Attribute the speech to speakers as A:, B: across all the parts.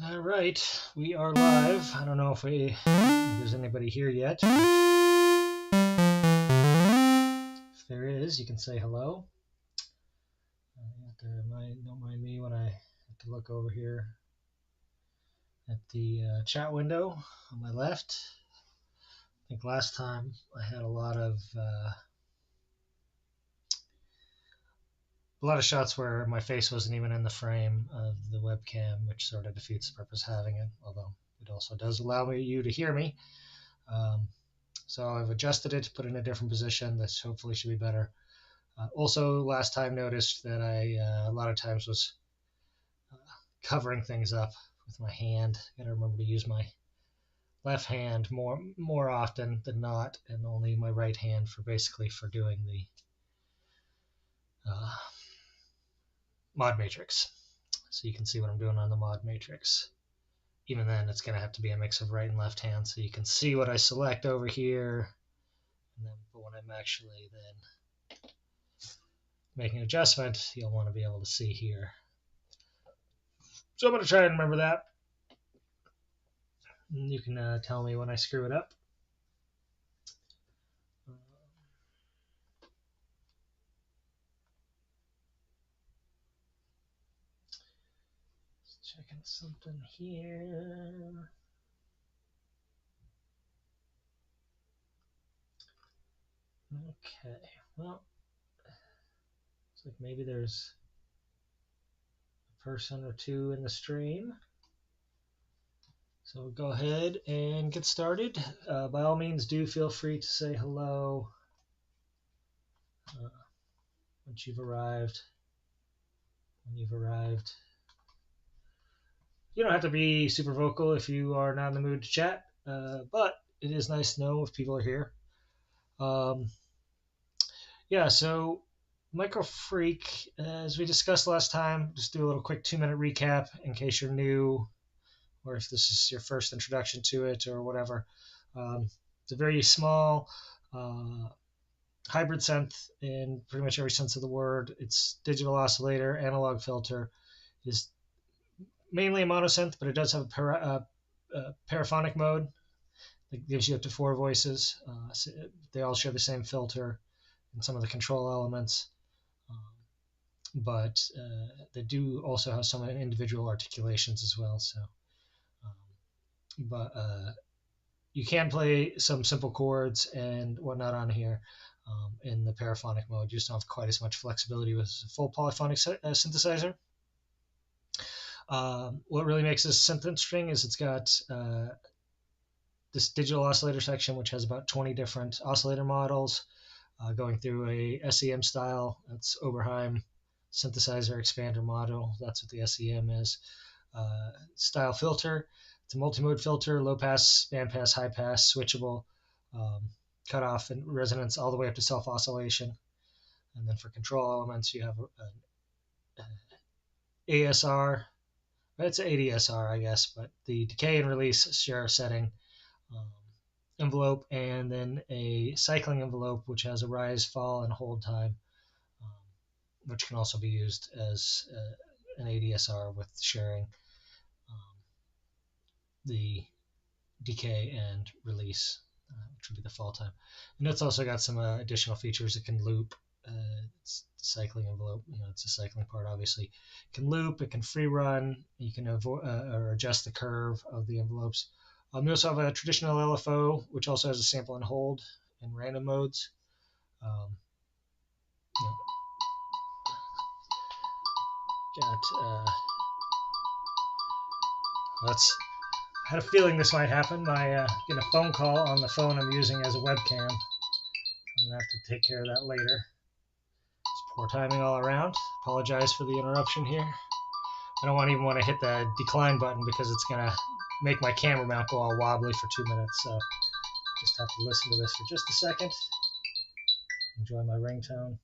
A: All right, we are live. I don't know if there's anybody here yet. If there is, you can say hello. Don't mind me when I have to look over here at the chat window on my left. I think last time I had a lot of shots where my face wasn't even in the frame of the webcam, which sort of defeats the purpose of having it, although it also does allow you to hear me. So I've adjusted it to put it in a different position. This hopefully should be better. Also, last time noticed that I a lot of times was covering things up with my hand. Got to remember to use my left hand more often than not, and only my right hand for doing the mod matrix. So you can see what I'm doing on the mod matrix. Even then, it's going to have to be a mix of right and left hand, so you can see what I select over here. And then, but when I'm actually then making an adjustment, you'll want to be able to see here. So I'm going to try and remember that. And you can tell me when I screw it up. Checking something here. Okay, well, looks like maybe there's a person or two in the stream. So we'll go ahead and get started. By all means, do feel free to say hello once you've arrived. When you've arrived. You don't have to be super vocal if you are not in the mood to chat, but it is nice to know if people are here. Yeah, so MIcroFreak, as we discussed last time, just do a little quick 2-minute recap in case you're new or if this is your first introduction to it or whatever. It's a very small hybrid synth in pretty much every sense of the word. It's digital oscillator, analog filter, is mainly a monosynth, but it does have a paraphonic mode that gives you up to 4 voices. So they all share the same filter and some of the control elements, but they do also have some individual articulations as well. So, but you can play some simple chords and whatnot on here in the paraphonic mode. You just don't have quite as much flexibility with a full polyphonic synthesizer. What really makes this synth interesting is it's got this digital oscillator section, which has about 20 different oscillator models going through a SEM style. That's Oberheim synthesizer expander model. That's what the SEM is. Style filter. It's a multi-mode filter, low pass, band pass, high pass, switchable, cutoff and resonance all the way up to self oscillation. And then for control elements, you have an ASR. It's an ADSR, I guess, but the decay and release share a setting envelope, and then a cycling envelope, which has a rise, fall, and hold time, which can also be used as an ADSR with sharing the decay and release, which would be the fall time. And it's also got some additional features. It can loop. It's the cycling envelope. It's a cycling part, obviously. It can loop. It can free run. You can avoid or adjust the curve of the envelopes. We also have a traditional LFO, which also has a sample and hold in random modes. I had a feeling this might happen. I get a phone call on the phone I'm using as a webcam. I'm going to have to take care of that later. It's poor timing all around. Apologize for the interruption here. I don't even want to hit the decline button because it's going to make my camera mount go all wobbly for 2 minutes. So just have to listen to this for just a second. Enjoy my ringtone.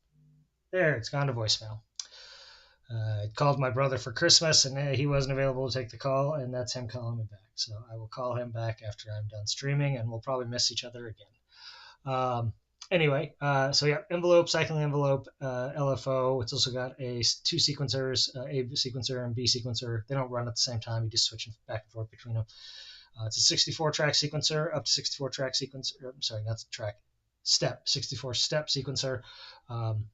A: There, it's gone to voicemail. I called my brother for Christmas, and he wasn't available to take the call, and that's him calling me back. So I will call him back after I'm done streaming, and we'll probably miss each other again. Anyway, so yeah, envelope, cycling envelope, LFO. It's also got two sequencers, A sequencer and B sequencer. They don't run at the same time. You just switch back and forth between them. It's a 64-track sequencer, up to 64-track sequencer. Sorry, not track, step, 64-step sequencer. And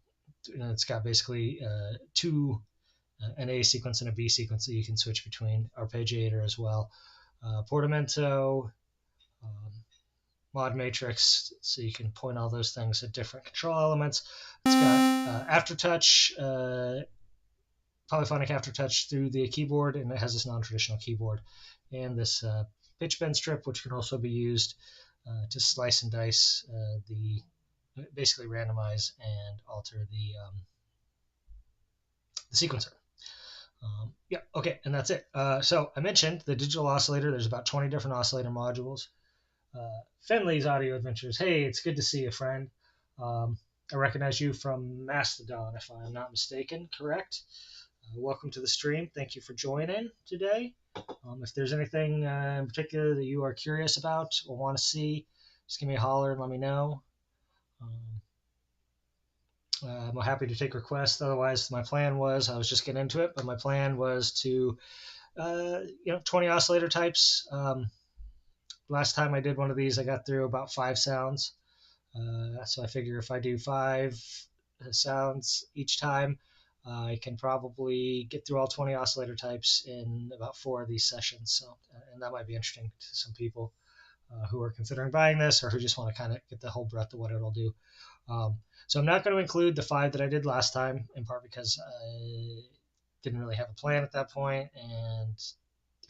A: it's got basically an A sequence and a B sequence that you can switch between. Arpeggiator as well. Portamento. Mod matrix, so you can point all those things at different control elements. It's got aftertouch, polyphonic aftertouch through the keyboard, and it has this non-traditional keyboard, and this pitch bend strip, which can also be used to slice and dice basically randomize and alter the sequencer. Yeah, okay, and that's it. So I mentioned the digital oscillator. There's about 20 different oscillator modules. Fenley's Audio Adventures. Hey, it's good to see you, friend. I recognize you from Mastodon, if I'm not mistaken, correct? Welcome to the stream. Thank you for joining today. If there's anything in particular that you are curious about or want to see, just give me a holler and let me know. I'm happy to take requests. Otherwise, my plan was, I was just getting into it, but my plan was to, 20 oscillator types. Last time I did one of these, I got through about 5 sounds. So I figure if I do 5 sounds each time, I can probably get through all 20 oscillator types in about 4 of these sessions. So, and that might be interesting to some people who are considering buying this or who just want to kind of get the whole breadth of what it'll do. So I'm not going to include the 5 that I did last time, in part because I didn't really have a plan at that point, and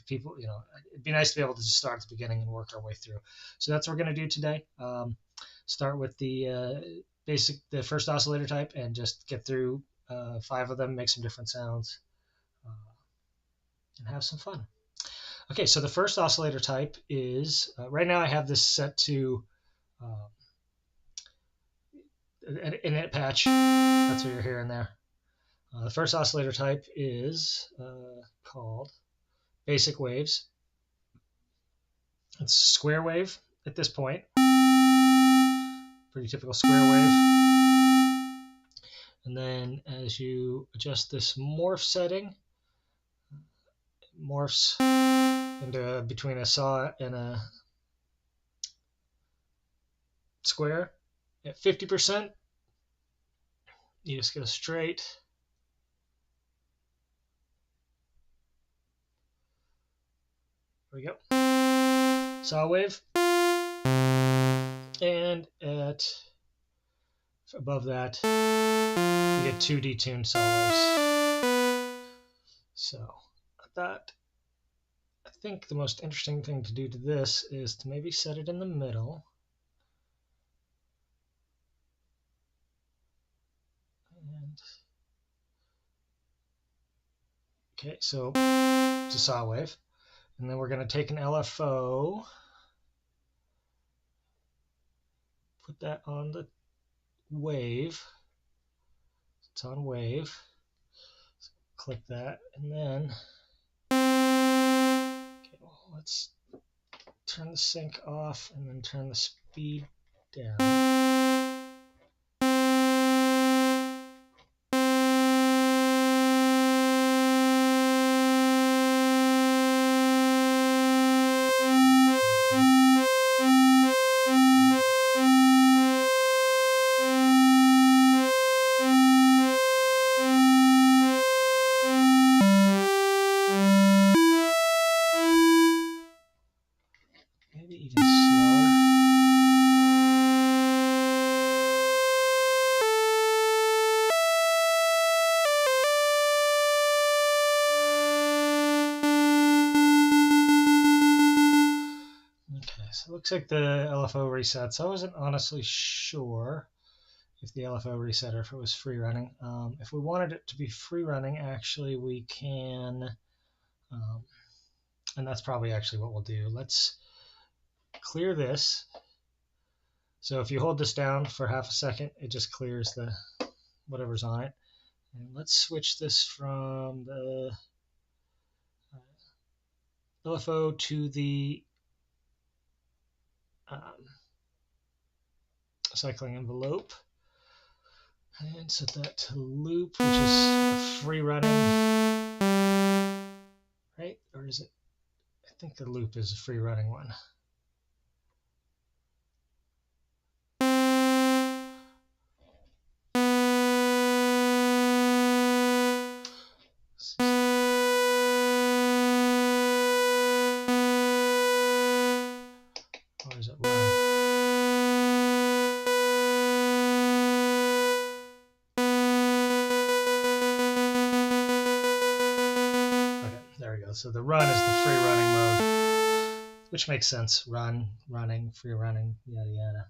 A: people, it'd be nice to be able to just start at the beginning and work our way through. So that's what we're going to do today. Start with the first oscillator type and just get through 5 of them, make some different sounds, and have some fun. Okay, so the first oscillator type is, right now I have this set to an init patch. That's what you're hearing there. The first oscillator type is called basic waves. It's square wave at this point. Pretty typical square wave. And then as you adjust this morph setting, it morphs into between a saw and a square. At 50%, you just go straight. There we go. Saw wave. And at above that, you get 2 detuned saw waves. So I think the most interesting thing to do to this is to maybe set it in the middle. And okay, so it's a saw wave. And then we're going to take an LFO, put that on the wave. It's on wave. So click that, and then let's turn the sync off and then turn the speed down. Looks like the LFO resets. I wasn't honestly sure if the LFO reset or if it was free running. If we wanted it to be free running, actually we can, and that's probably actually what we'll do. Let's clear this. So if you hold this down for half a second, it just clears the whatever's on it. And let's switch this from the LFO to the cycling envelope and set that to loop, which is a free running, right? Or is it? I think the loop is a free running one. Or is it run? Okay, there we go. So the run is the free running mode, which makes sense. Run, running, free running, yada yada.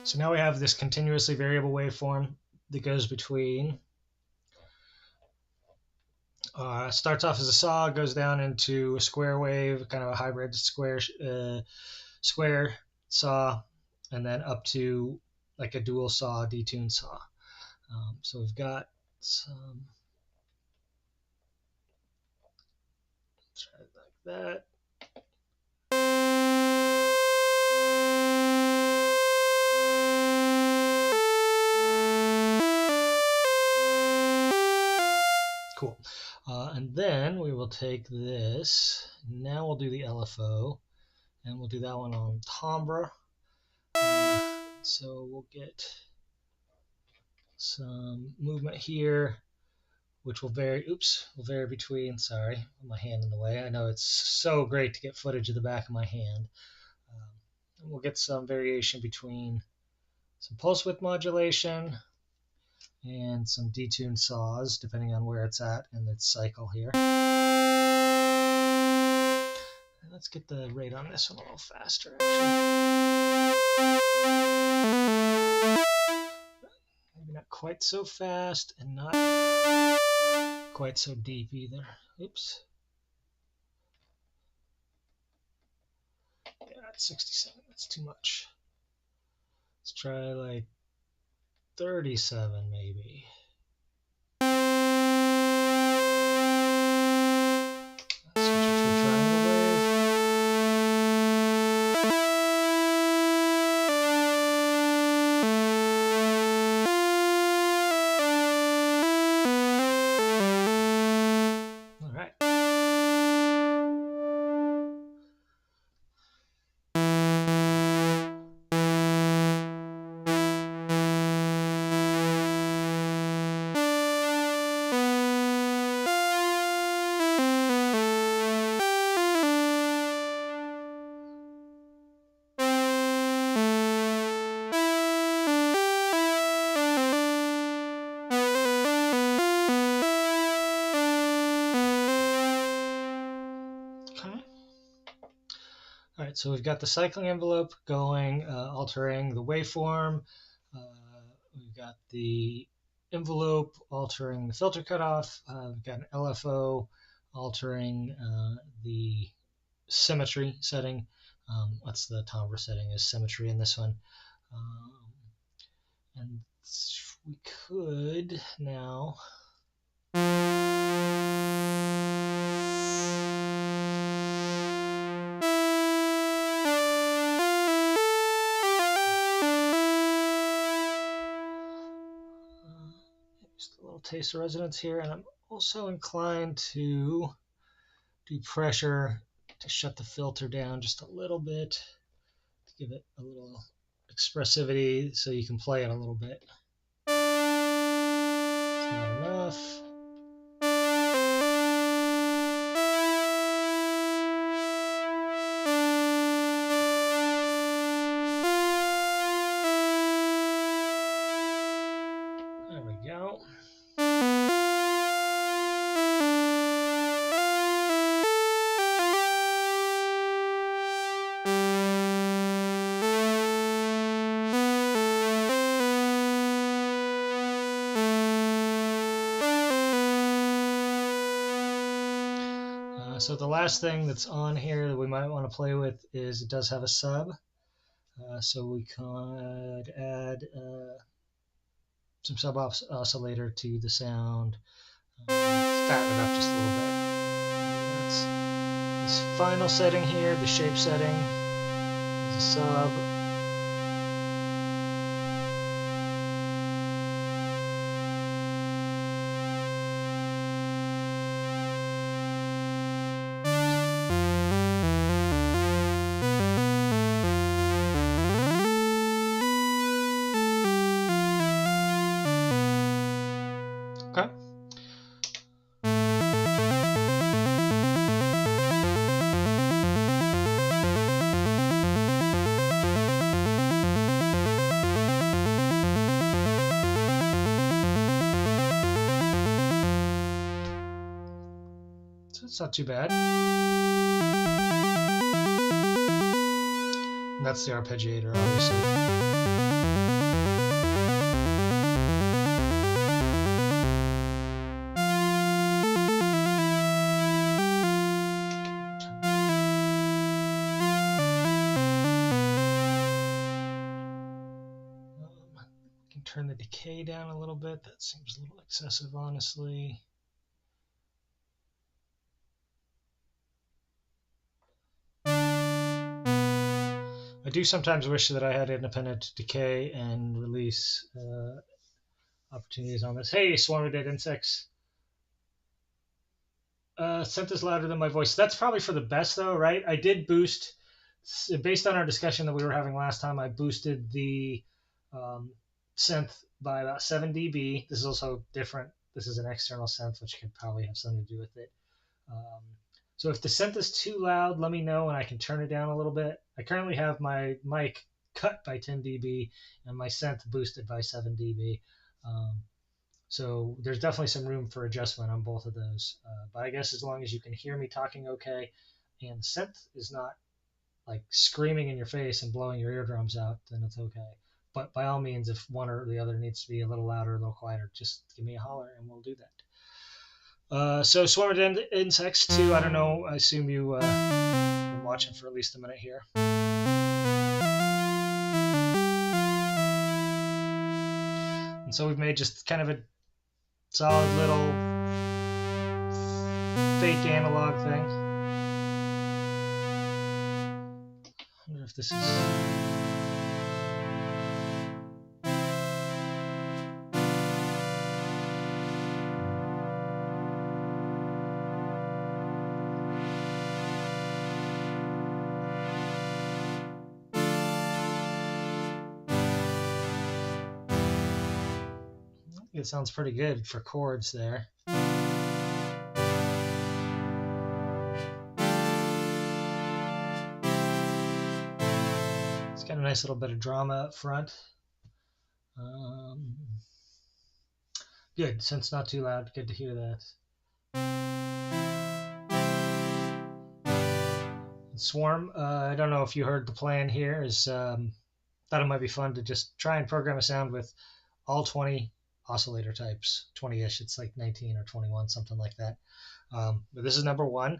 A: So now we have this continuously variable waveform that goes between, starts off as a saw, goes down into a square wave, kind of a hybrid square saw, and then up to like a dual saw, detuned saw. So we've got some, let's try it like that. Cool. And then we will take this. Now we'll do the LFO, and we'll do that one on timbre. So we'll get some movement here, which will vary. Oops, will vary between. Sorry, my hand in the way. I know it's so great to get footage of the back of my hand. And we'll get some variation between some pulse width modulation and some detuned saws, depending on where it's at in its cycle here. And let's get the rate on this one a little faster, actually. Maybe not quite so fast and not quite so deep either. Oops. Yeah, at 67, that's too much. Let's try like 37 maybe. Switch it to a triangle wave. All right. All right, so we've got the cycling envelope going, altering the waveform. We've got the envelope altering the filter cutoff. We've got an LFO altering the symmetry setting. What's the timbre setting is symmetry in this one. And we could now just a little taste of resonance here, and I'm also inclined to do pressure to shut the filter down just a little bit, to give it a little expressivity so you can play it a little bit. It's not enough. There we go. So the last thing that's on here that we might want to play with is it does have a sub. So we could add some sub oscillator to the sound. Fatten it up just a little bit. That's this final setting here, the shape setting, is a sub. Okay. So it's not too bad. And that's the arpeggiator, obviously. Turn the decay down a little bit. That seems a little excessive, honestly. I do sometimes wish that I had independent decay and release opportunities on this. Hey, Swarmy Dead Insects. Synth is louder than my voice. That's probably for the best, though, right? I did boost, based on our discussion that we were having last time, I boosted the synth by about 7 dB. This is also different. This is an external synth, which could probably have something to do with it. So if the synth is too loud, let me know and I can turn it down a little bit. I currently have my mic cut by 10 dB and my synth boosted by 7 dB. So there's definitely some room for adjustment on both of those. But I guess as long as you can hear me talking okay and the synth is not like screaming in your face and blowing your eardrums out, then it's okay. But by all means, if one or the other needs to be a little louder, a little quieter, just give me a holler and we'll do that. So Swarmed Insects too, I don't know, I assume you been watching for at least a minute here. And so we've made just kind of a solid little fake analog thing. I wonder if this is... It sounds pretty good for chords there. It's got a nice little bit of drama up front. Good, since not too loud, good to hear that. Swarm, I don't know if you heard the plan here, is thought it might be fun to just try and program a sound with all 20 oscillator types, 20-ish, it's like 19 or 21, something like that. But this is number 1.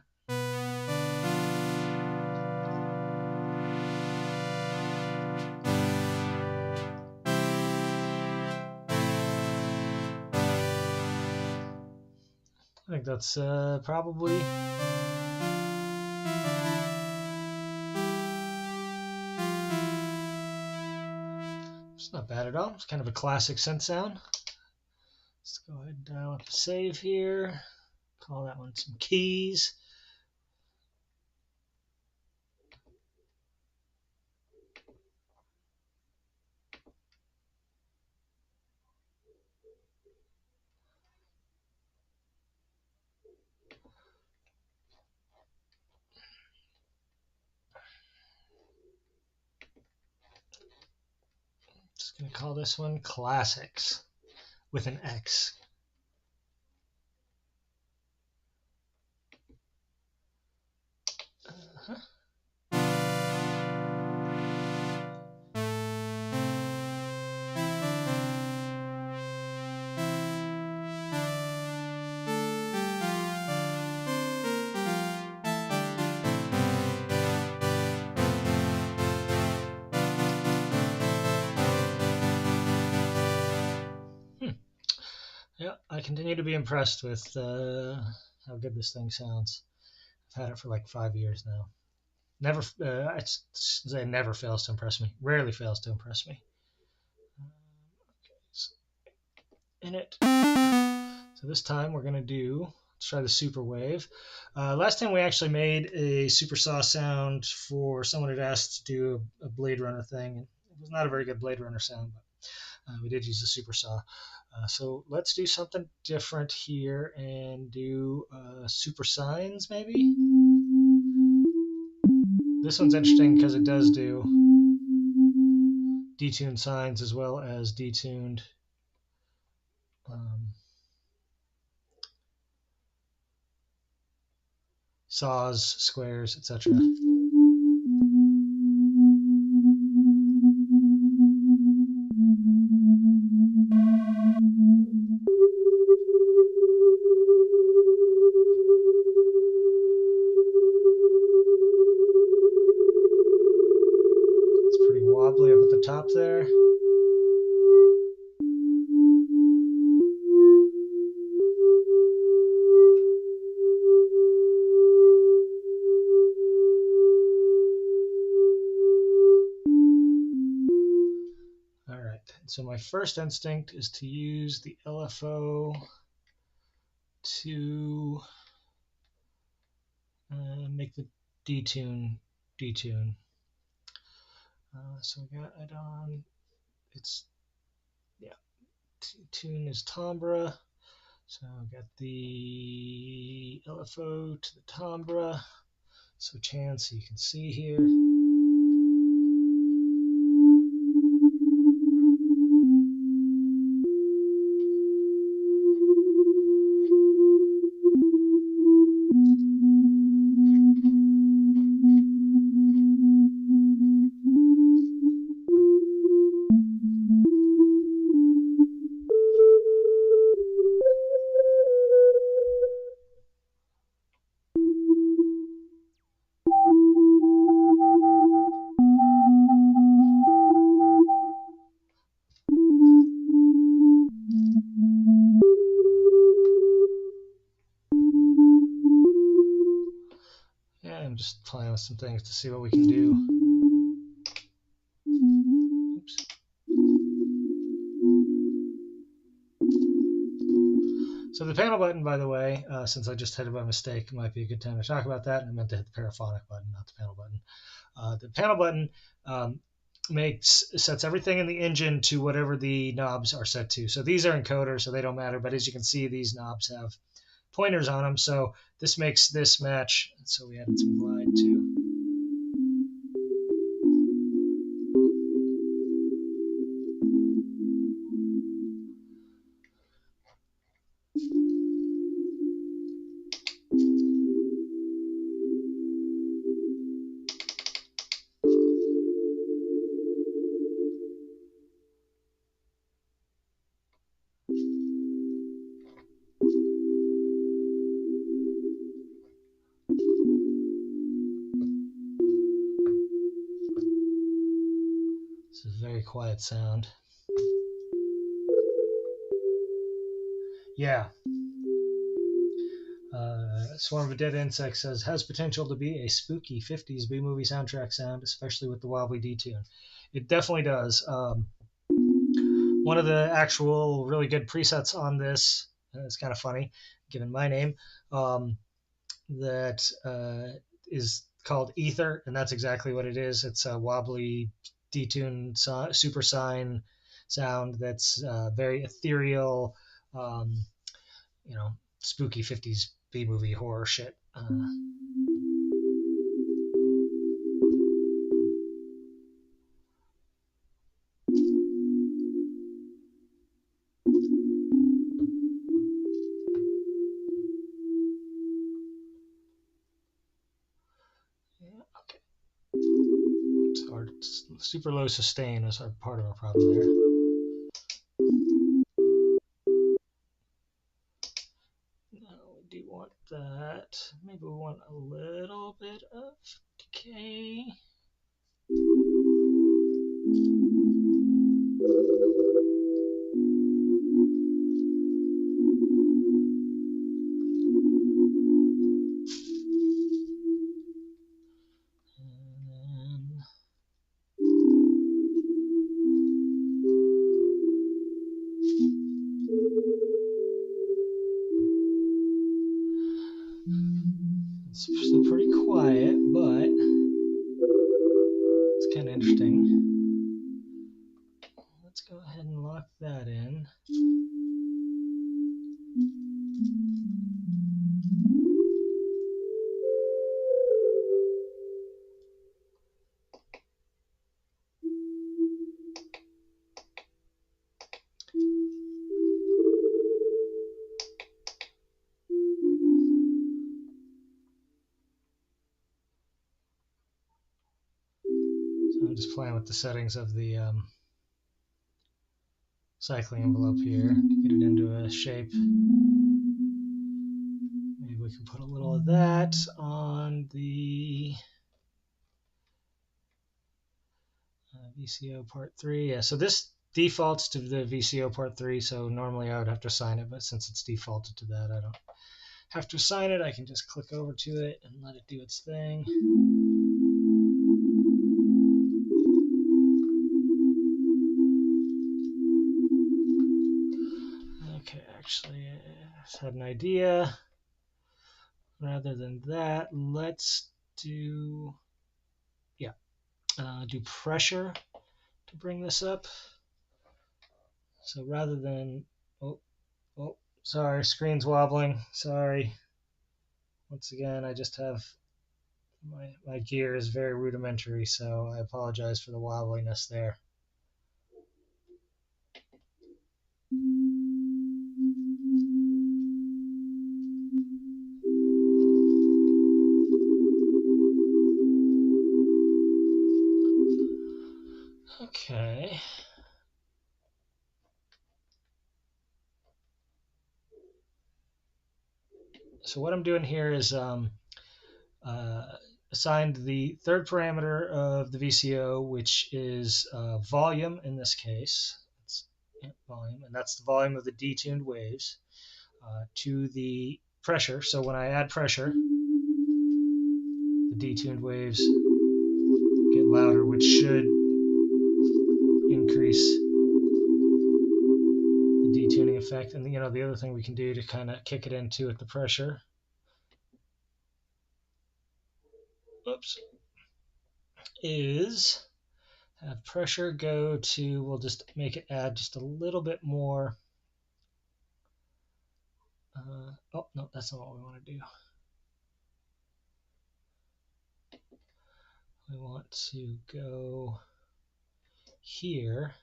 A: I think that's probably... It's not bad at all. It's kind of a classic synth sound. Let's go ahead and dial up a save here. Call that one some keys. Just going to call this one Classix with an X. Yeah, I continue to be impressed with how good this thing sounds. I've had it for like 5 years now. Never, I'd say never fails to impress me. Rarely fails to impress me. Okay, so in it. So this time we're gonna let's try the Superwave. Last time we actually made a super saw sound for someone who'd asked to do a Blade Runner thing. It was not a very good Blade Runner sound, but we did use the super saw. So let's do something different here and do super sines maybe. This one's interesting because it does do detuned sines as well as detuned saws, squares, etc. It's pretty wobbly up at the top there. So my first instinct is to use the LFO to make the detune. So we got it on. It's tune is timbre. So I got the LFO to the timbre. Switch hands so you can see here. I'm just playing with some things to see what we can do. Oops. So the panel button, by the way, since I just hit it by mistake, might be a good time to talk about that. I meant to hit the paraphonic button, not the panel button. The panel button sets everything in the engine to whatever the knobs are set to. So these are encoders, so they don't matter. But as you can see, these knobs have pointers on them. So this makes this match. So we added some glide too. It's a very quiet sound. Yeah. Swarm of Dead Insects says, has potential to be a spooky 50s B-movie soundtrack sound, especially with the wobbly detune. It definitely does. One of the actual really good presets on this, it's kind of funny, given my name, that is called Ether, and that's exactly what it is. It's a wobbly detuned super sine sound that's very ethereal, spooky 50s B-movie horror shit. Okay. Super low sustain is part of our problem there. Do you want that? Maybe we want a little bit of decay. quiet, but it's kind of interesting. Let's go ahead and lock that in. I'm just playing with the settings of the cycling envelope here, get it into a shape. Maybe we can put a little of that on the VCO part 3. Yeah, so this defaults to the VCO part 3, so normally I would have to assign it, but since it's defaulted to that, I don't have to assign it. I can just click over to it and let it do its thing. Okay, actually, I just had an idea. Rather than that, let's do, do pressure to bring this up. So rather than, oh, sorry, screen's wobbling. Sorry. Once again, I just have my gear is very rudimentary, so I apologize for the wobbliness there. Okay. So what I'm doing here is assigned the third parameter of the VCO, which is volume in this case. It's volume, and that's the volume of the detuned waves, to the pressure. So when I add pressure, the detuned waves get louder, which should increase the detuning effect. And the other thing we can do to kind of kick it into at the pressure, is have pressure go to, we'll just make it add just a little bit more. Oh, no, that's not what we want to do. We want to go here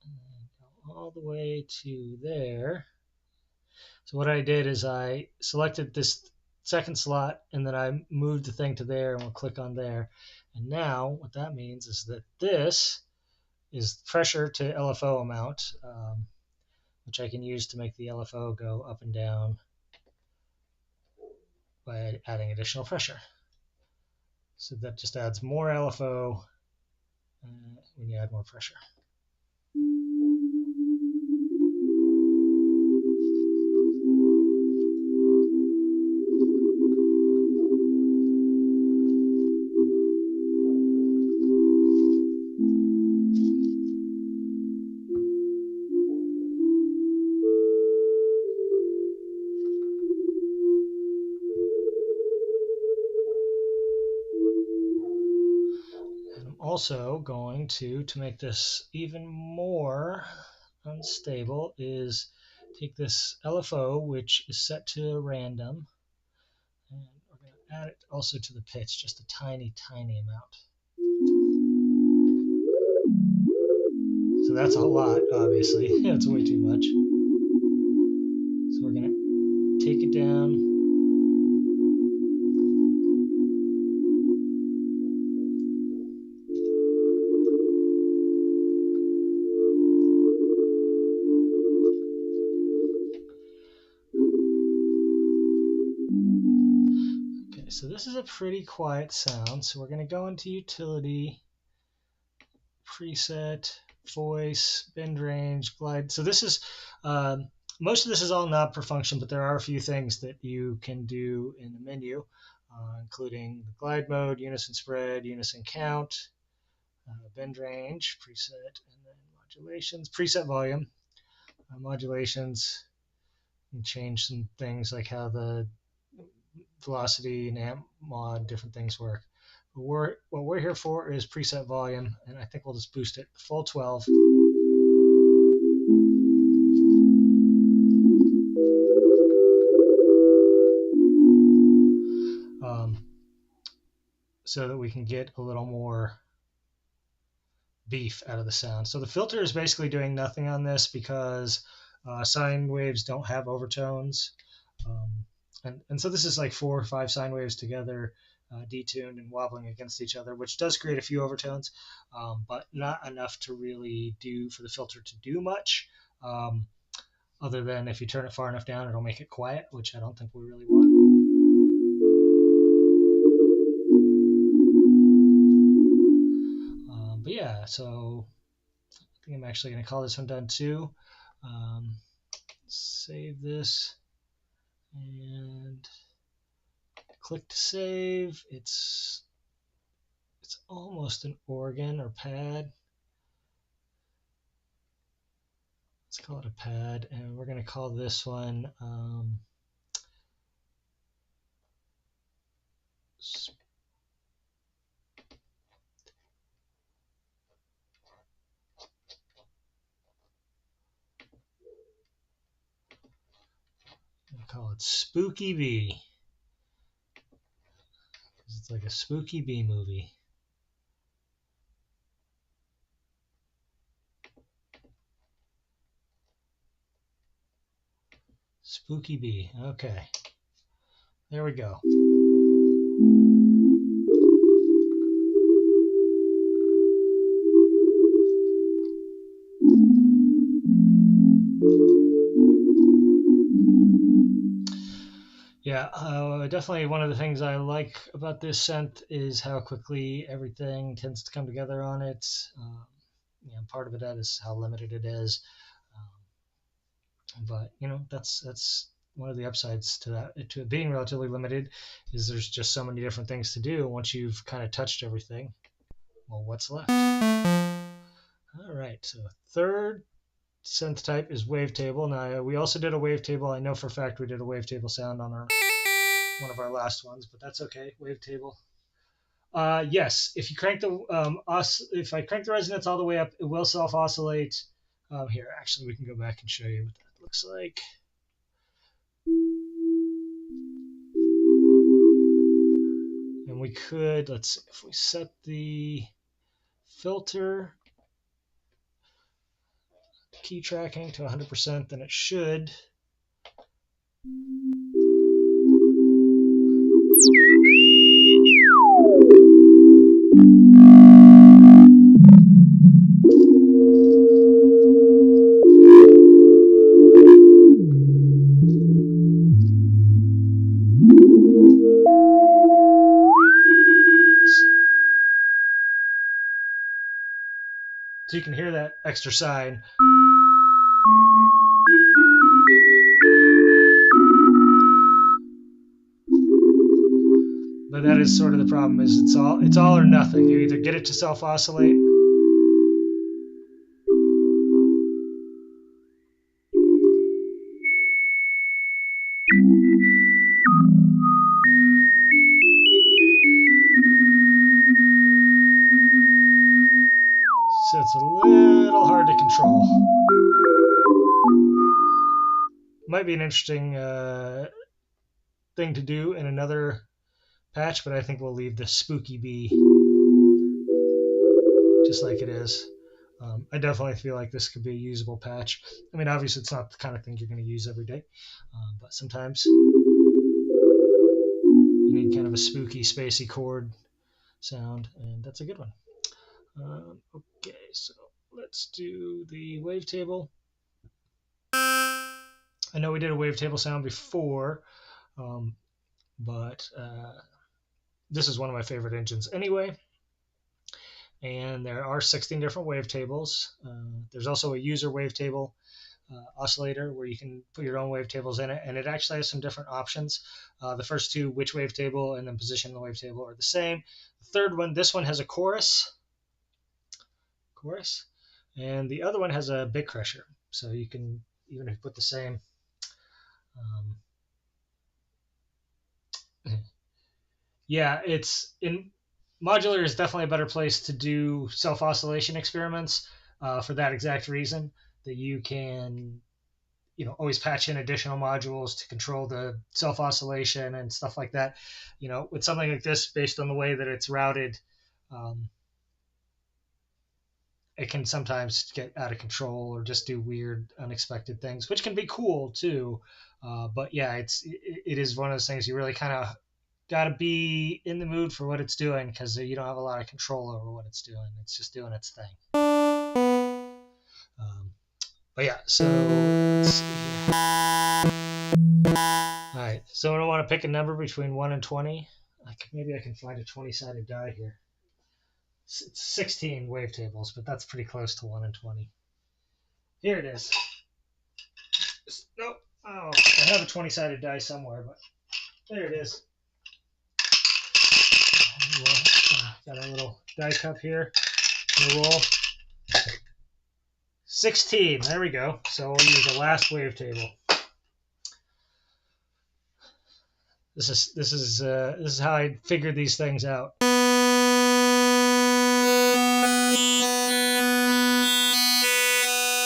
A: and go all the way to there. So what I did is I selected this second slot and then I moved the thing to there, and we'll click on there. And now what that means is that this is pressure to LFO amount, which I can use to make the LFO go up and down by adding additional pressure. So that just adds more LFO when you add more pressure. Also going to make this even more unstable, is take this LFO, which is set to random, and we're going to add it also to the pitch, just a tiny amount. So that's a lot, obviously. It's way too much. So we're going to take it down. So this is a pretty quiet sound, so we're going to go into utility, preset, voice, bend range, glide. So this is, most of this is all knob per function, but there are a few things that you can do in the menu, including the glide mode, unison spread, unison count, bend range, preset, and then modulations, preset volume, modulations, and change some things like how the velocity and amp mod, different things work. But what we're here for is preset volume, and I think we'll just boost it full 12. So that we can get a little more beef out of the sound. So the filter is basically doing nothing on this because sine waves don't have overtones. And so this is like 4 or 5 sine waves together, detuned and wobbling against each other, which does create a few overtones, but not enough to really do for the filter to do much, other than if you turn it far enough down, it'll make it quiet, which I don't think we really want. But yeah, so I think I'm actually going to call this one done too. Save this and click to save. It's almost an organ or pad. Let's call it a pad, and we're going to call this one Spooky Bee. It's like a spooky bee movie. Spooky Bee. Okay. There we go. Yeah, definitely one of the things I like about this synth is how quickly everything tends to come together on it. Part of it is how limited it is. But that's one of the upsides to that, to it being relatively limited, is there's just so many different things to do. Once you've kind of touched everything, well, what's left? All right, so third synth type is Wavetable. Now we also did a Wavetable. I know for a fact we did a Wavetable sound on one of our last ones, but that's okay. Wavetable. Yes, if you crank if I crank the resonance all the way up, it will self oscillate. Here, actually, we can go back and show you what that looks like. And we could, let's see, if we set the filter key tracking to 100%, then it should. So you can hear that extra sine. But that is sort of the problem, is it's all or nothing. You either get it to self oscillate, so it's a little hard to control. Might be an interesting thing to do in another patch, but I think we'll leave the Spooky Bee just like it is. I definitely feel like this could be a usable patch. I mean, obviously it's not the kind of thing you're going to use every day, but sometimes you need kind of a spooky, spacey chord sound, and that's a good one. Okay, so let's do the wavetable. I know we did a wavetable sound before, but this is one of my favorite engines anyway. And there are 16 different wavetables. There's also a user wavetable oscillator where you can put your own wavetables in it, and it actually has some different options. The first two, which wavetable and then position the wavetable, are the same. The third one, this one has a chorus, and the other one has a bit crusher. So you can, even if you put the same Yeah, it's in modular is definitely a better place to do self oscillation experiments for that exact reason that you can always patch in additional modules to control the self oscillation and stuff like that. With something like this, based on the way that it's routed, um, it can sometimes get out of control or just do weird, unexpected things, which can be cool too. But yeah, it is one of those things you really kind of got to be in the mood for what it's doing because you don't have a lot of control over what it's doing. It's just doing its thing. But yeah, so let's see here. All right, so I want to pick a number between 1 and 20. Maybe I can find a 20-sided die here. It's 16 wavetables, but that's pretty close to 1 and 20. Here it is. Nope. Oh, I have a 20-sided die somewhere, but there it is. Got a little die cup here. The roll. 16. There we go. So we'll use the last wavetable. This is how I figured these things out.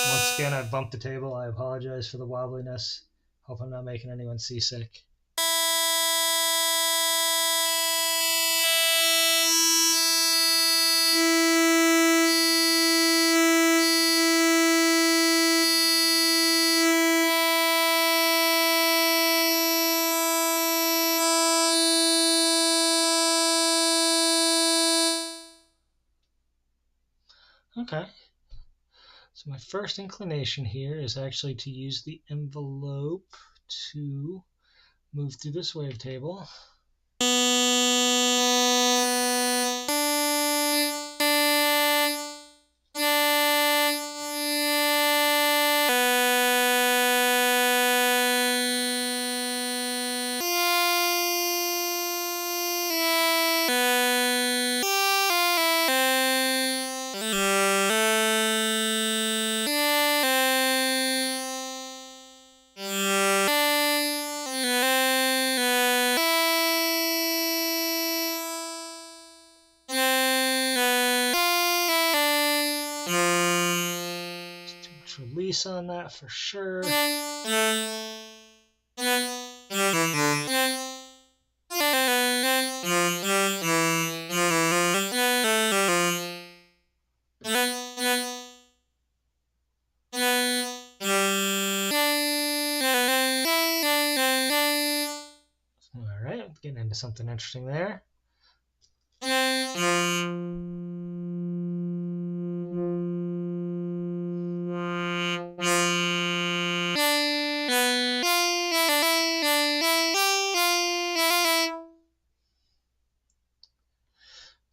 A: Once again, I bumped the table. I apologize for the wobbliness. Hope I'm not making anyone seasick. Okay. So my first inclination here is actually to use the envelope to move through this wavetable. Release on that for sure. All right, getting into something interesting there.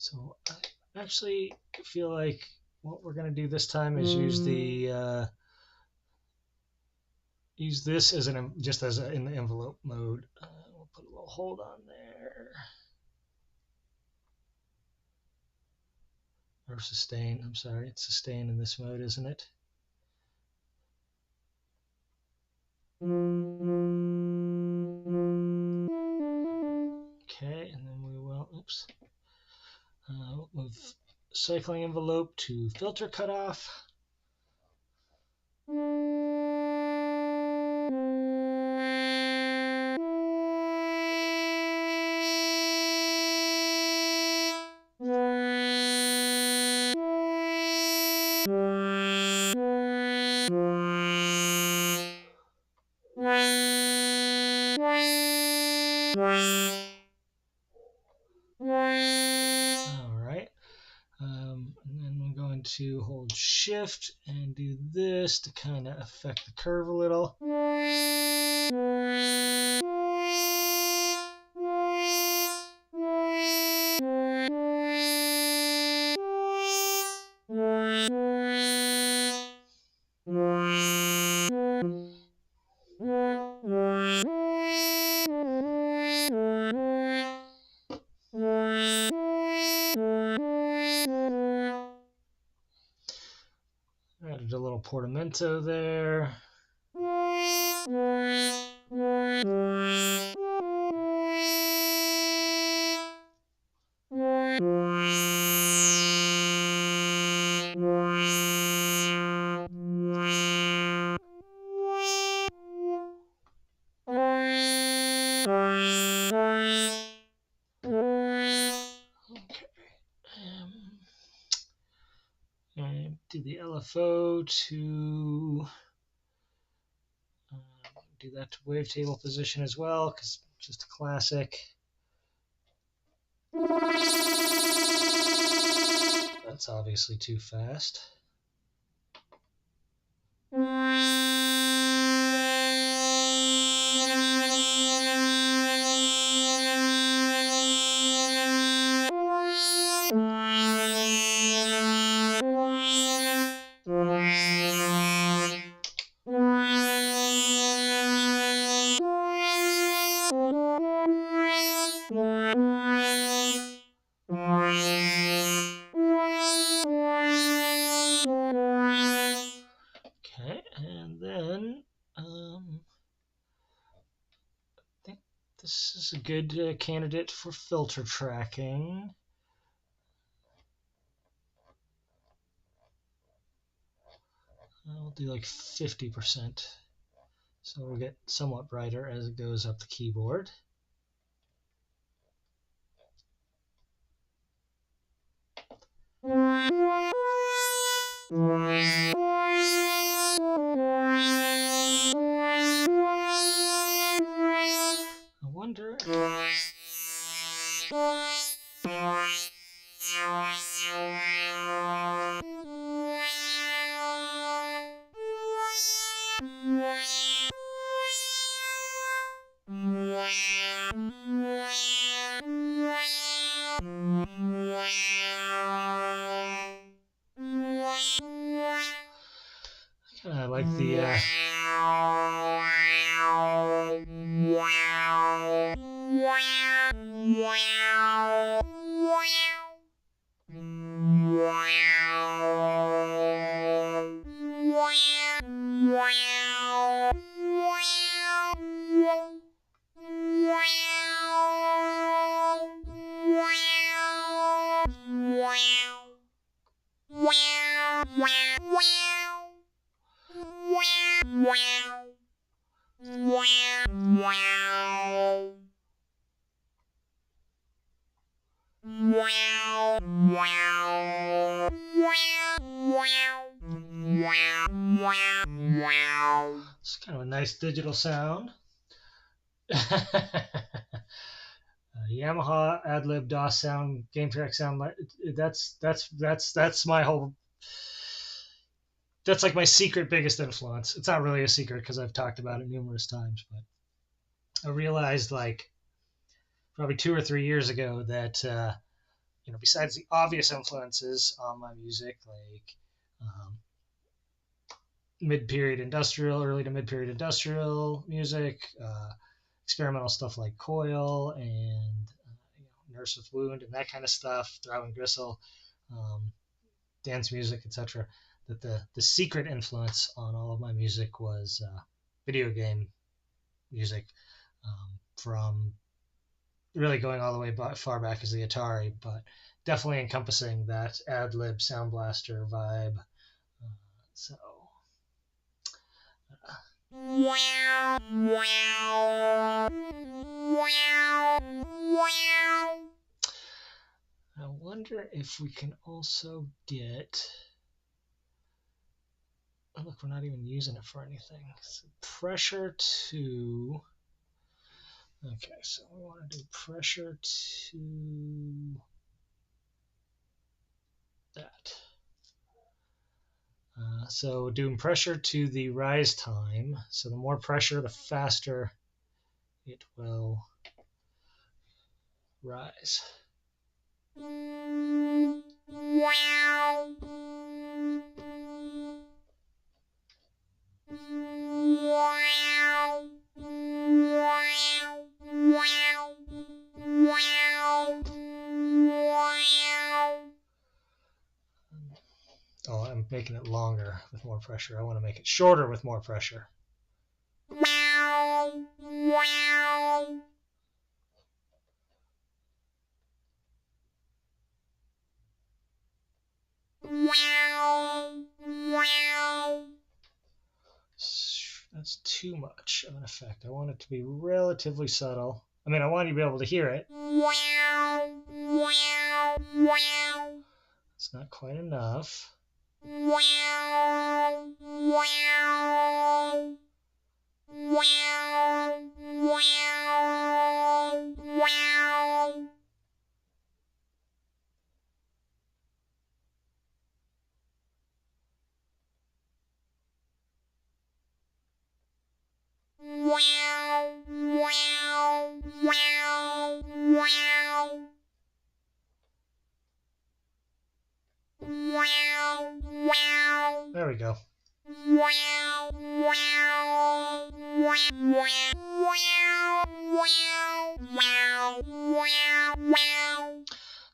A: So I actually feel like what we're going to do this time is use this as in the envelope mode. We'll put a little hold on there. Or sustain. I'm sorry, it's sustain in this mode, isn't it? Okay, and then we will, we'll move cycling envelope to filter cutoff. To hold shift and do this to kind of affect the curve a little. Added a little portamento there. do the LFO to do that to wavetable position as well, because it's just a classic. That's obviously too fast. Okay, and then I think this is a good candidate for filter tracking. I'll do like 50%, so we'll get somewhat brighter as it goes up the keyboard. I wonder. I like the it's kind of a nice digital sound. Yamaha ad-lib DOS sound, game track sound. That's my whole. That's like my secret biggest influence. It's not really a secret because I've talked about it numerous times, but I realized like probably 2 or 3 years ago that besides the obvious influences on my music, like mid-period industrial, early to mid-period industrial music, experimental stuff like Coil and Nurse with Wound and that kind of stuff, Throw and Gristle, dance music, etc. That the secret influence on all of my music was video game music, from really going all the way far back as the Atari, but definitely encompassing that ad-lib Sound Blaster vibe. So. I wonder if we can also get. Oh, look, we're not even using it for anything. So pressure to. Okay, so we want to do pressure to that. So doing pressure to the rise time. So the more pressure, the faster it will rise. Oh, I'm making it longer with more pressure. I want to make it shorter with more pressure. That's too much of an effect. I want it to be relatively subtle. I mean, I want you to be able to hear it. It's not quite enough. There we go.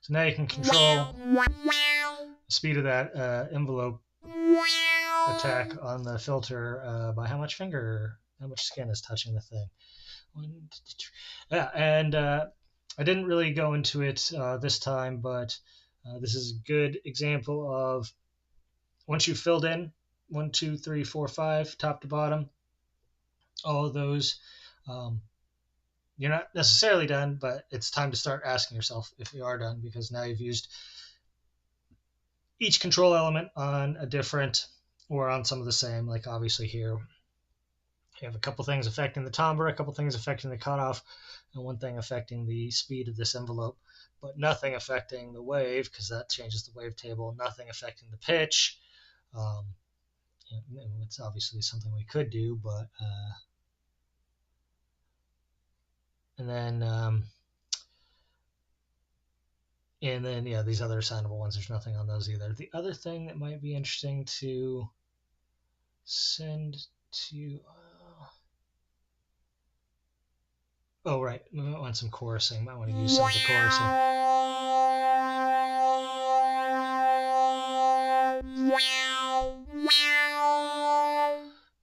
A: So now you can control the speed of that envelope attack on the filter by how much skin is touching the thing. Yeah, and I didn't really go into it this time, but this is a good example of once you've filled in 1, 2, 3, 4, 5, top to bottom, all of those, you're not necessarily done, but it's time to start asking yourself if you are done, because now you've used each control element on a different or on some of the same. Like obviously here you have a couple things affecting the timbre, a couple things affecting the cutoff, and one thing affecting the speed of this envelope, but nothing affecting the wave, because that changes the wavetable, nothing affecting the pitch. It's obviously something we could do, but and then yeah, these other assignable ones, there's nothing on those either. The other thing that might be interesting to send to oh right, we might want some chorusing, might want to use some of the chorusing.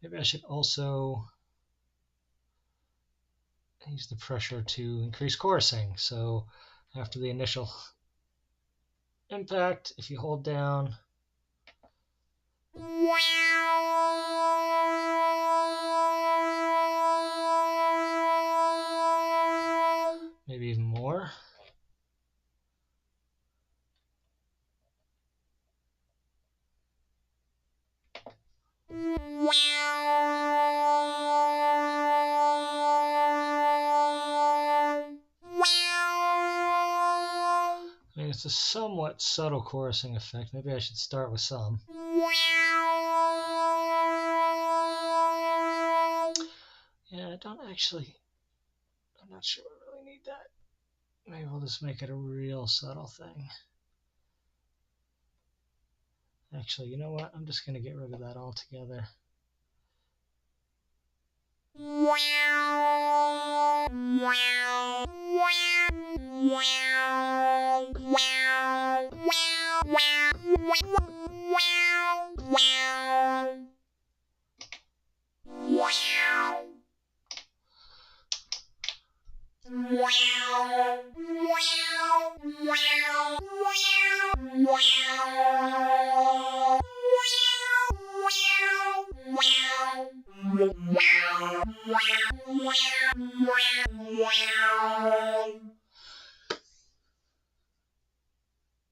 A: Maybe I should also use the pressure to increase chorusing. So after the initial impact, if you hold down, maybe even more. It's a somewhat subtle chorusing effect. Maybe I should start with some. Yeah, I'm not sure I really need that. Maybe we'll just make it a real subtle thing. Actually, you know what? I'm just going to get rid of that altogether.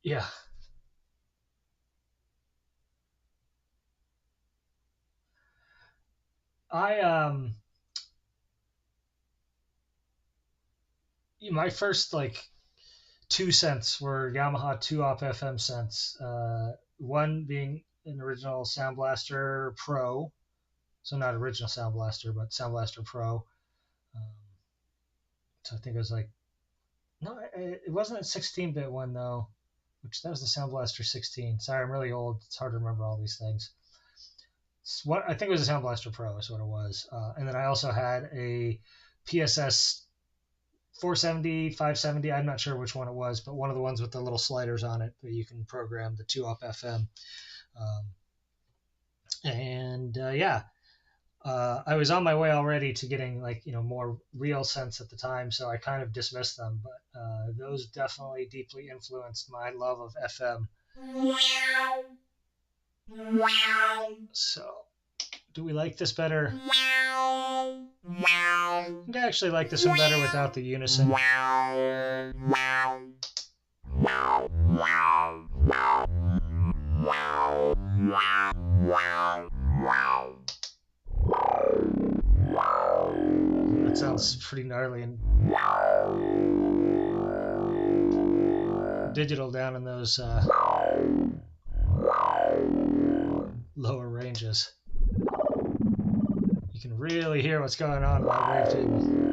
A: Yeah. My first like 2 synths were Yamaha 2-op FM synths. One being an original Sound Blaster Pro, so not original Sound Blaster, but Sound Blaster Pro. So I think it was like, no, it wasn't a 16-bit one though, which that was the Sound Blaster 16. Sorry, I'm really old. It's hard to remember all these things. I think it was a Sound Blaster Pro is what it was. And then I also had a PSS 470, 570, I'm not sure which one it was, but one of the ones with the little sliders on it that you can program the 2-op FM. I was on my way already to getting more real synths at the time, so I kind of dismissed them, but those definitely deeply influenced my love of FM. So, do we like this better? I think I actually like this one better without the unison. pretty gnarly, and digital down in those lower ranges. You can really hear what's going on in my wavetable.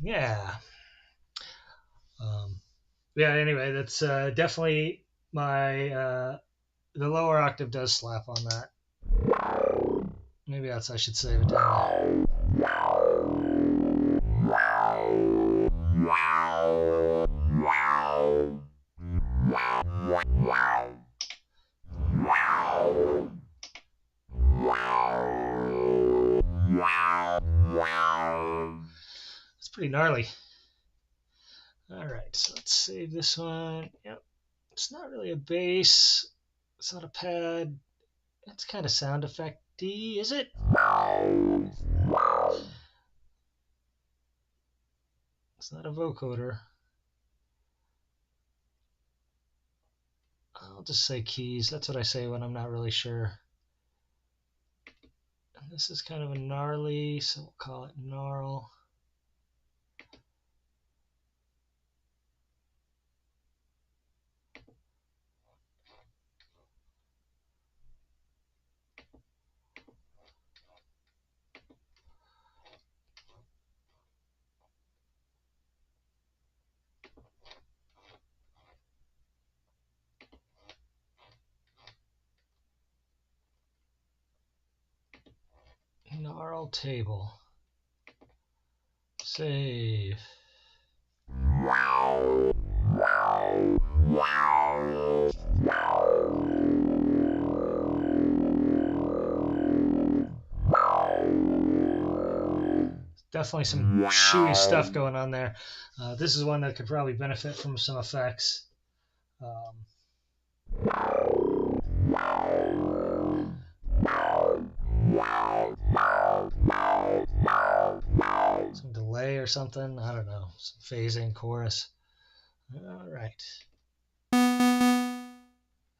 A: Yeah. Yeah, anyway, that's definitely my, the lower octave does slap on that. Maybe that's, I should save it down. It's pretty gnarly. All right, so let's save this one. Yep, it's not really a bass. It's not a pad. It's kind of sound effect-y, is it? It's not a vocoder. I'll just say keys. That's what I say when I'm not really sure. And this is kind of a gnarly, so we'll call it gnarl. Gnarl Table. Save. Definitely some chewy stuff going on there. This is one that could probably benefit from some effects. Some delay or something. I don't know. Some phasing, chorus. All right.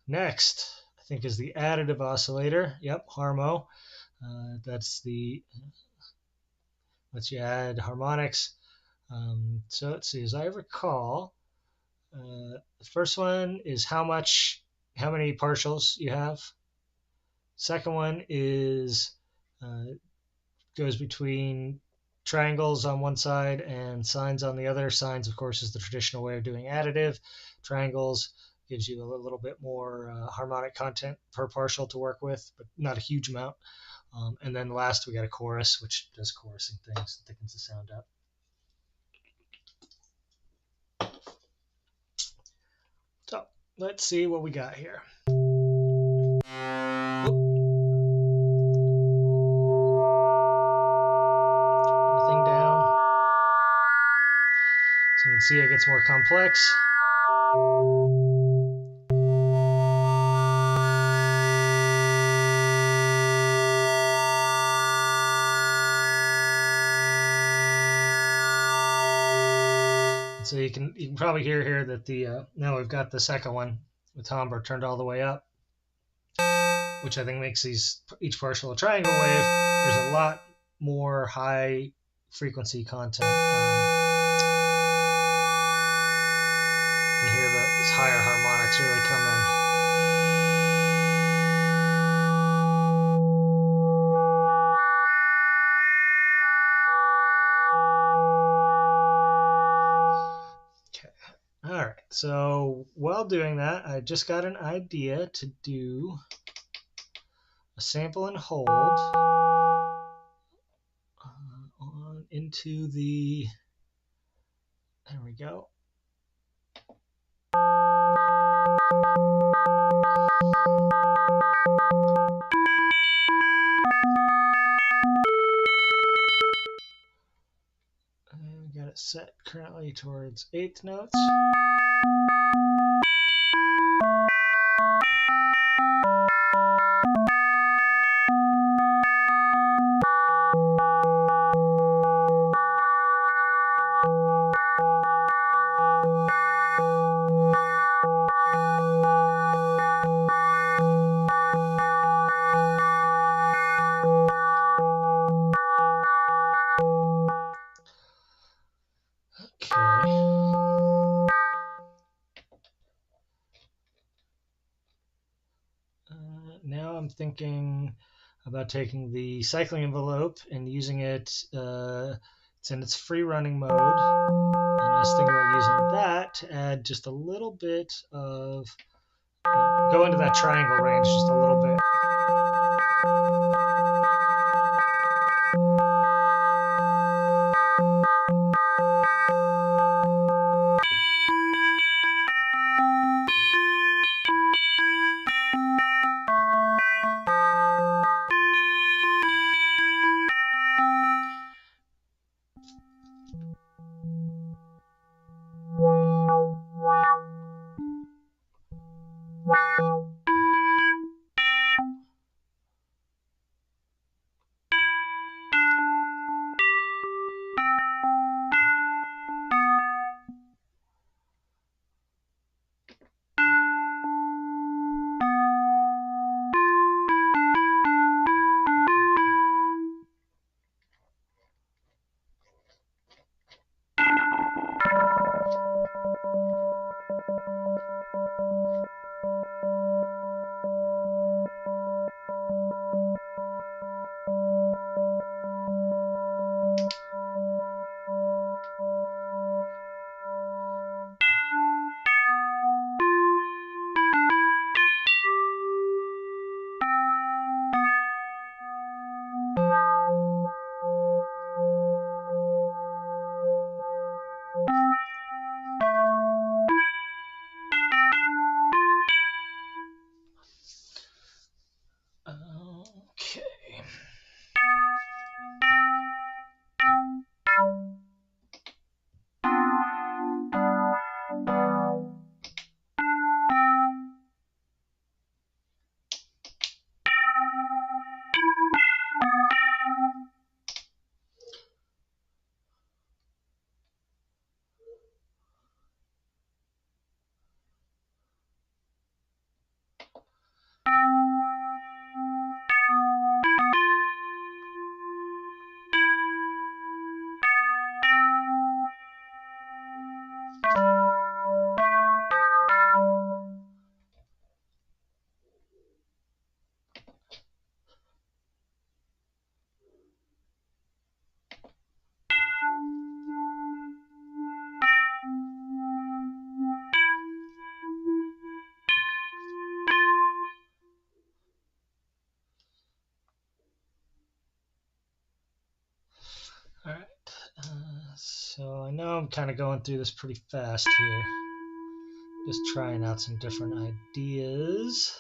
A: Next, I think, is the additive oscillator. Yep, Harmo. That's the lets you add harmonics. So let's see. As I recall, the first one is how many partials you have. Second one is goes between triangles on one side and sines on the other. Sines, of course, is the traditional way of doing additive. Triangles gives you a little bit more harmonic content per partial to work with, but not a huge amount. And then last, we got a chorus, which does chorusing things, thickens the sound up. So let's see what we got here. Everything down. So you can see it gets more complex. So you can probably hear here that the now we've got the second one with timbre turned all the way up, which I think makes each partial a triangle wave. There's a lot more high frequency content. You can hear those higher harmonics really come in. All right, so while doing that, I just got an idea to do a sample and hold on into the, there we go. And we got it set currently towards 8th notes. now I'm thinking about taking the cycling envelope and using it. It's in its free running mode. And I was thinking about using that to add just a little bit of, go into that triangle range just a little bit. Okay. All right. So I know I'm kind of going through this pretty fast here. Just trying out some different ideas.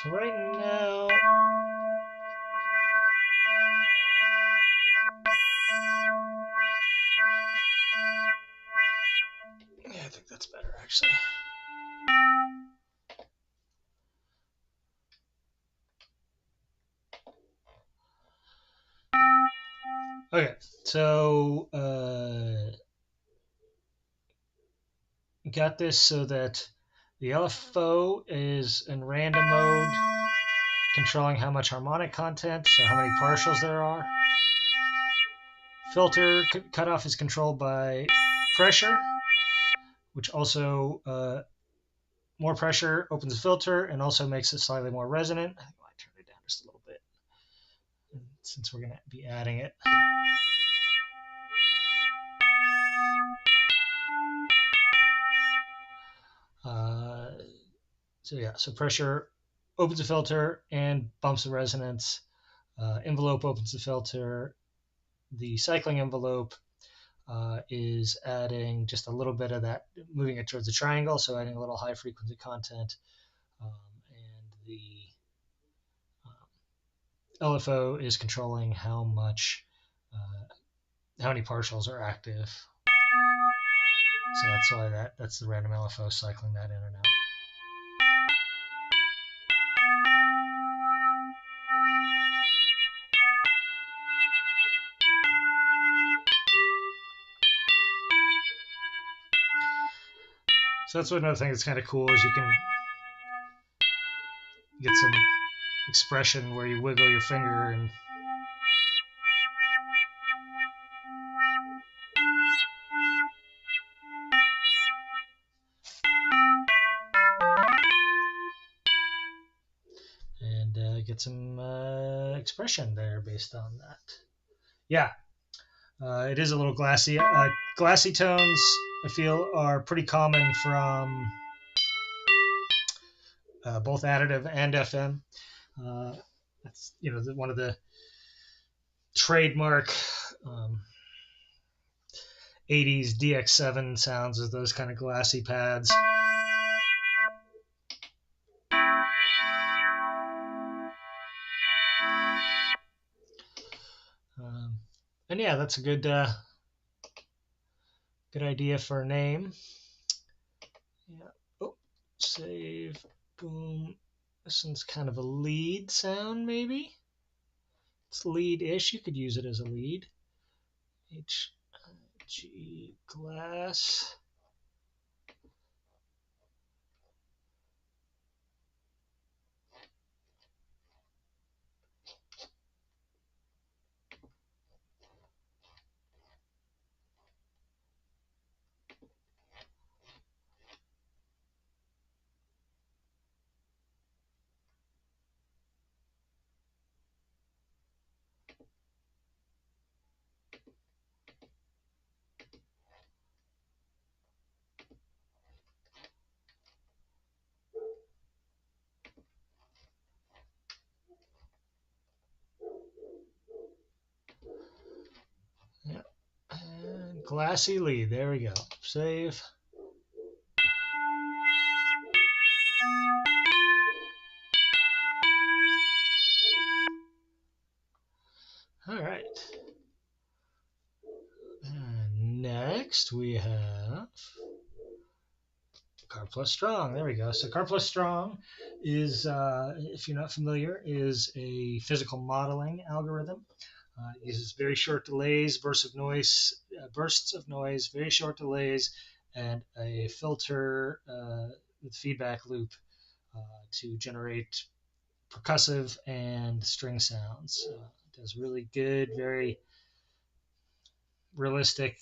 A: So right now, yeah, I think that's better actually. Okay, so got this so that the LFO is in random mode, controlling how much harmonic content, so how many partials there are. Filter cutoff is controlled by pressure, which also more pressure opens the filter and also makes it slightly more resonant. I think I might turn it down just a little bit since we're going to be adding it. So yeah, so pressure opens a filter and bumps the resonance. Envelope opens the filter. The cycling envelope is adding just a little bit of that, moving it towards the triangle, so adding a little high frequency content. And the LFO is controlling how many partials are active. So that's why that's the random LFO cycling that in and out. So that's another thing that's kind of cool is you can get some expression where you wiggle your finger and get some expression there based on that. Yeah, it is a little glassy. Glassy tones, I feel, are pretty common from both additive and FM. That's one of the trademark 80s DX7 sounds is those kind of glassy pads. And yeah, that's a good idea for a name. Yeah. Oh, save. Boom. This one's kind of a lead sound, maybe. It's lead-ish. You could use it as a lead. H-G glass. Yeah. And Glassy Lead. There we go. Save. All right. And next we have Karplus-Strong. There we go. So Karplus-Strong is, if you're not familiar, is a physical modeling algorithm. It uses very short delays, bursts of noise, very short delays, and a filter with feedback loop to generate percussive and string sounds. It does really good, very realistic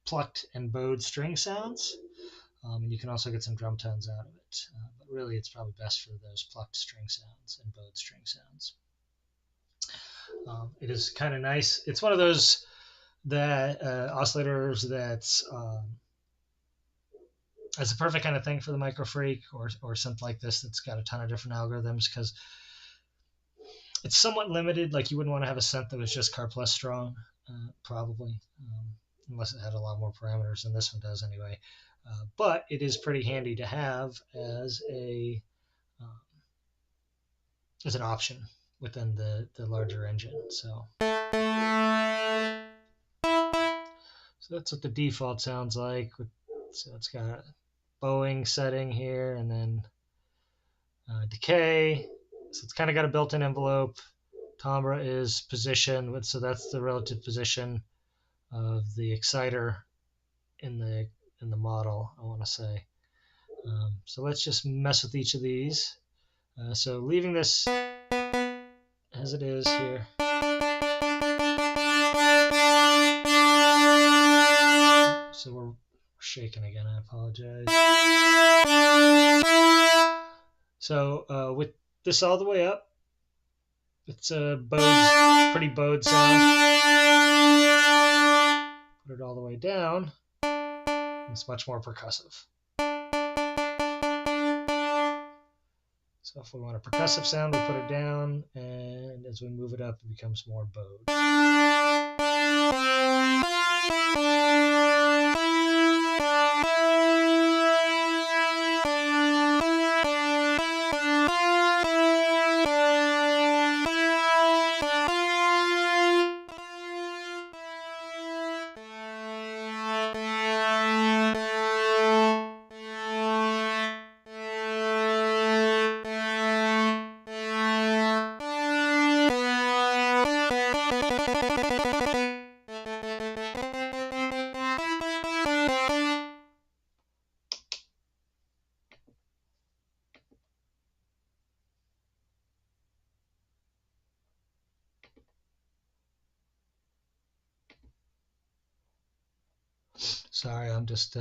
A: plucked and bowed string sounds. And you can also get some drum tones out of it. But really, it's probably best for those plucked string sounds and bowed string sounds. It is kind of nice. It's one of those oscillators that's the perfect kind of thing for the MIcroFreak or synth like this that's got a ton of different algorithms, because it's somewhat limited. Like, you wouldn't want to have a synth that was just Karplus-Strong, probably, unless it had a lot more parameters than this one does anyway. But it is pretty handy to have as an option within the larger engine. So that's what the default sounds like. So it's got a bowing setting here, and then decay. So it's kind of got a built-in envelope. Timbre is position, so that's the relative position of the exciter in the model, I want to say. So let's just mess with each of these. So leaving this as it is here. So we're shaking again, I apologize. So with this all the way up, it's a pretty bowed sound. Put it all the way down, it's much more percussive. So if we want a percussive sound, we put it down, and as we move it up, it becomes more bowed. Sorry, I'm just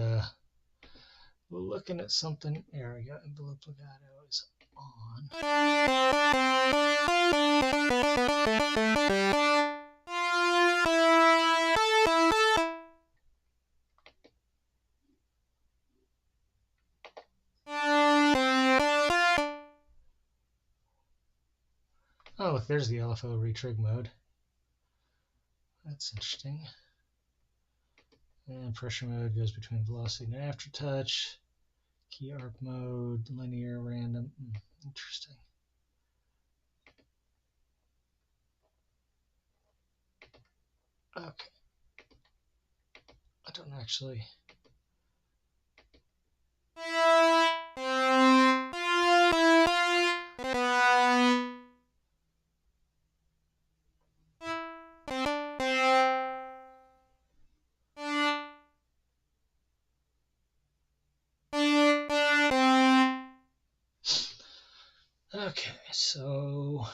A: looking at something. There we go. Envelope legato is on. Oh, look, there's the LFO retrig mode. That's interesting. And pressure mode goes between velocity and aftertouch. Key arc mode, linear, random. Interesting. Okay. I don't actually. Okay, so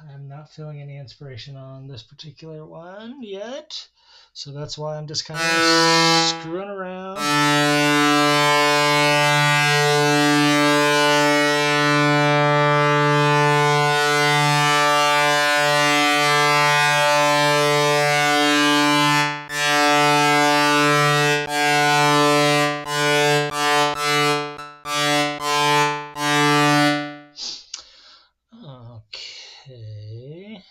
A: I'm not feeling any inspiration on this particular one yet, so that's why I'm just kind of screwing around. Okay.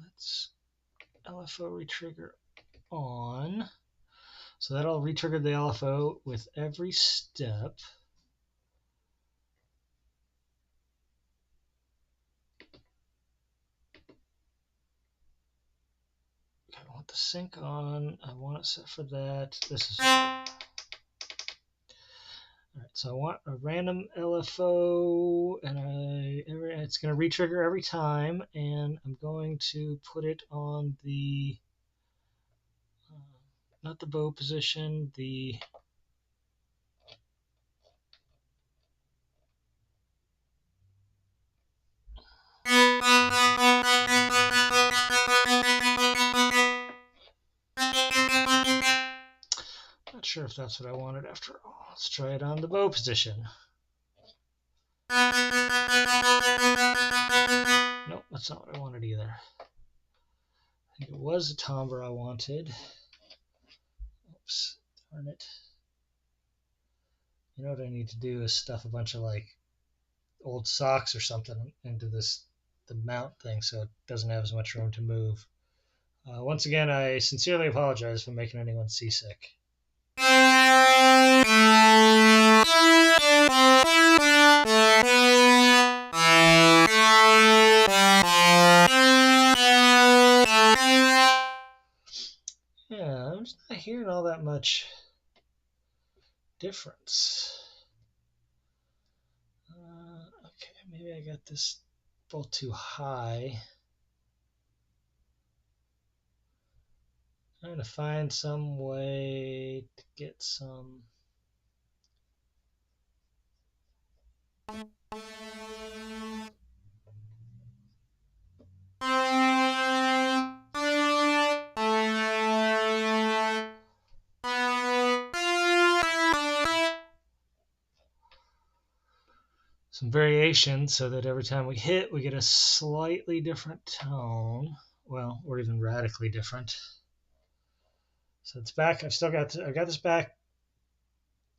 A: Let's LFO retrigger on. So that'll retrigger the LFO with every step. Okay, I want the sync on. I want it set for that. This is all right, so I want a random LFO, and it's going to retrigger every time, and I'm going to put it on the, not the bow position, the not sure if that's what I wanted after all. Let's try it on the bow position. Nope, that's not what I wanted either. I think it was a timbre I wanted. Oops, darn it. You know what I need to do is stuff a bunch of like old socks or something into the mount thing so it doesn't have as much room to move. Once again, I sincerely apologize for making anyone seasick. all that much difference. Okay, maybe I got this both too high. I'm trying to find some way to get some. Some variation so that every time we hit, we get a slightly different tone. Well, or even radically different. So it's back. I've got this back.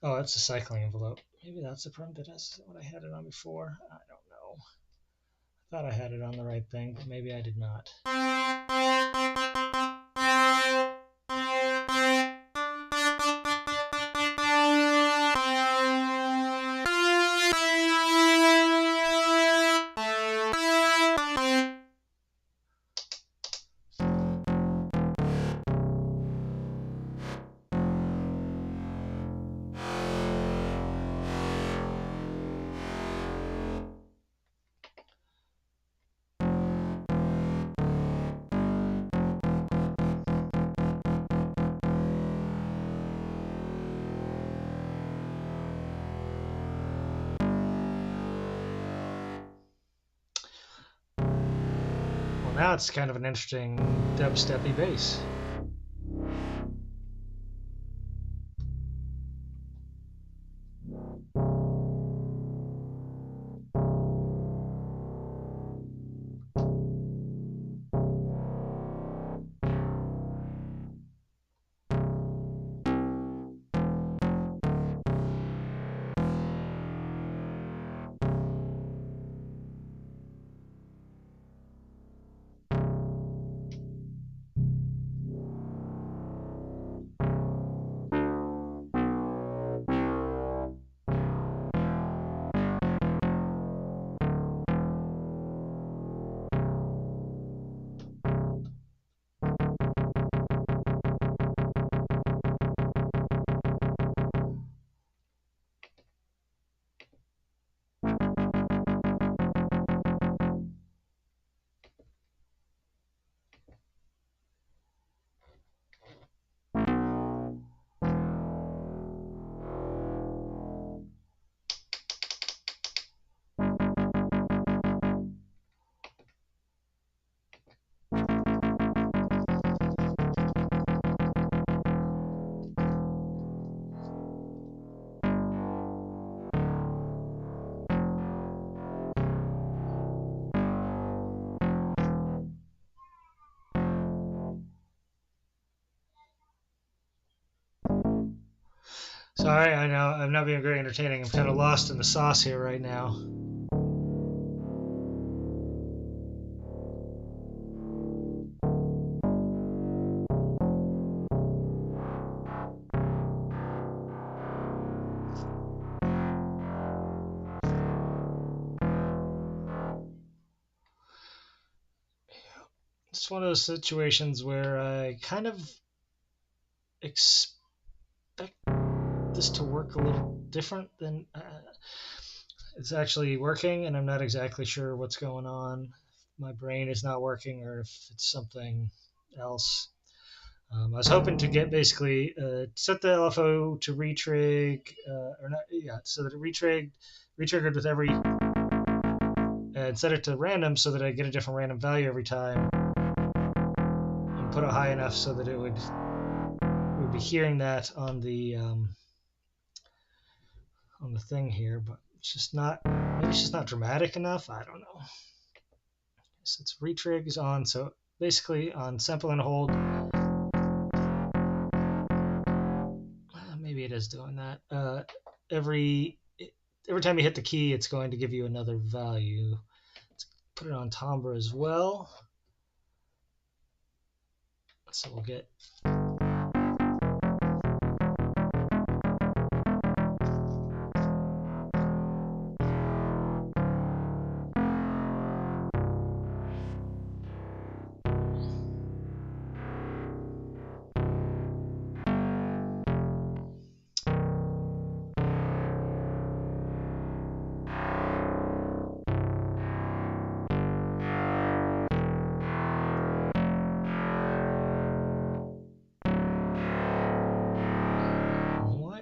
A: Oh, that's a cycling envelope. Maybe that's the problem. That's what I had it on before. I don't know. I thought I had it on the right thing, but maybe I did not. Now it's kind of an interesting dubsteppy bass. Sorry, I know I'm not being very entertaining. I'm kind of lost in the sauce here right now. It's one of those situations where I kind of expect this to work a little different than it's actually working, and I'm not exactly sure what's going on. My brain is not working, or if it's something else. I was hoping to get basically set the LFO to retrig, or not, yeah, so that it retriggered with every, and set it to random so that I get a different random value every time, and put it high enough so that it would be hearing that on the thing here, but it's just not. Maybe it's just not dramatic enough. I don't know. So it's retrig is on. So basically on sample and hold. Maybe it is doing that. Every time you hit the key, it's going to give you another value. Let's put it on timbre as well. So we'll get.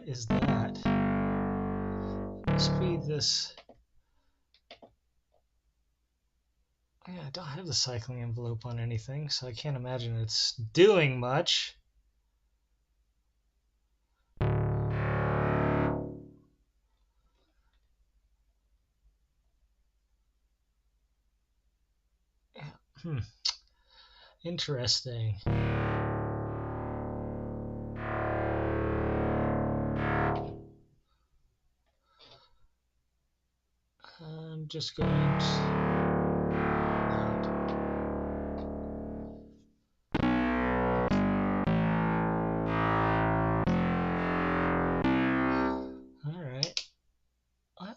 A: is that? Speed this. Yeah, I don't have the cycling envelope on anything, so I can't imagine it's doing much. Yeah. Interesting. I'm just going to...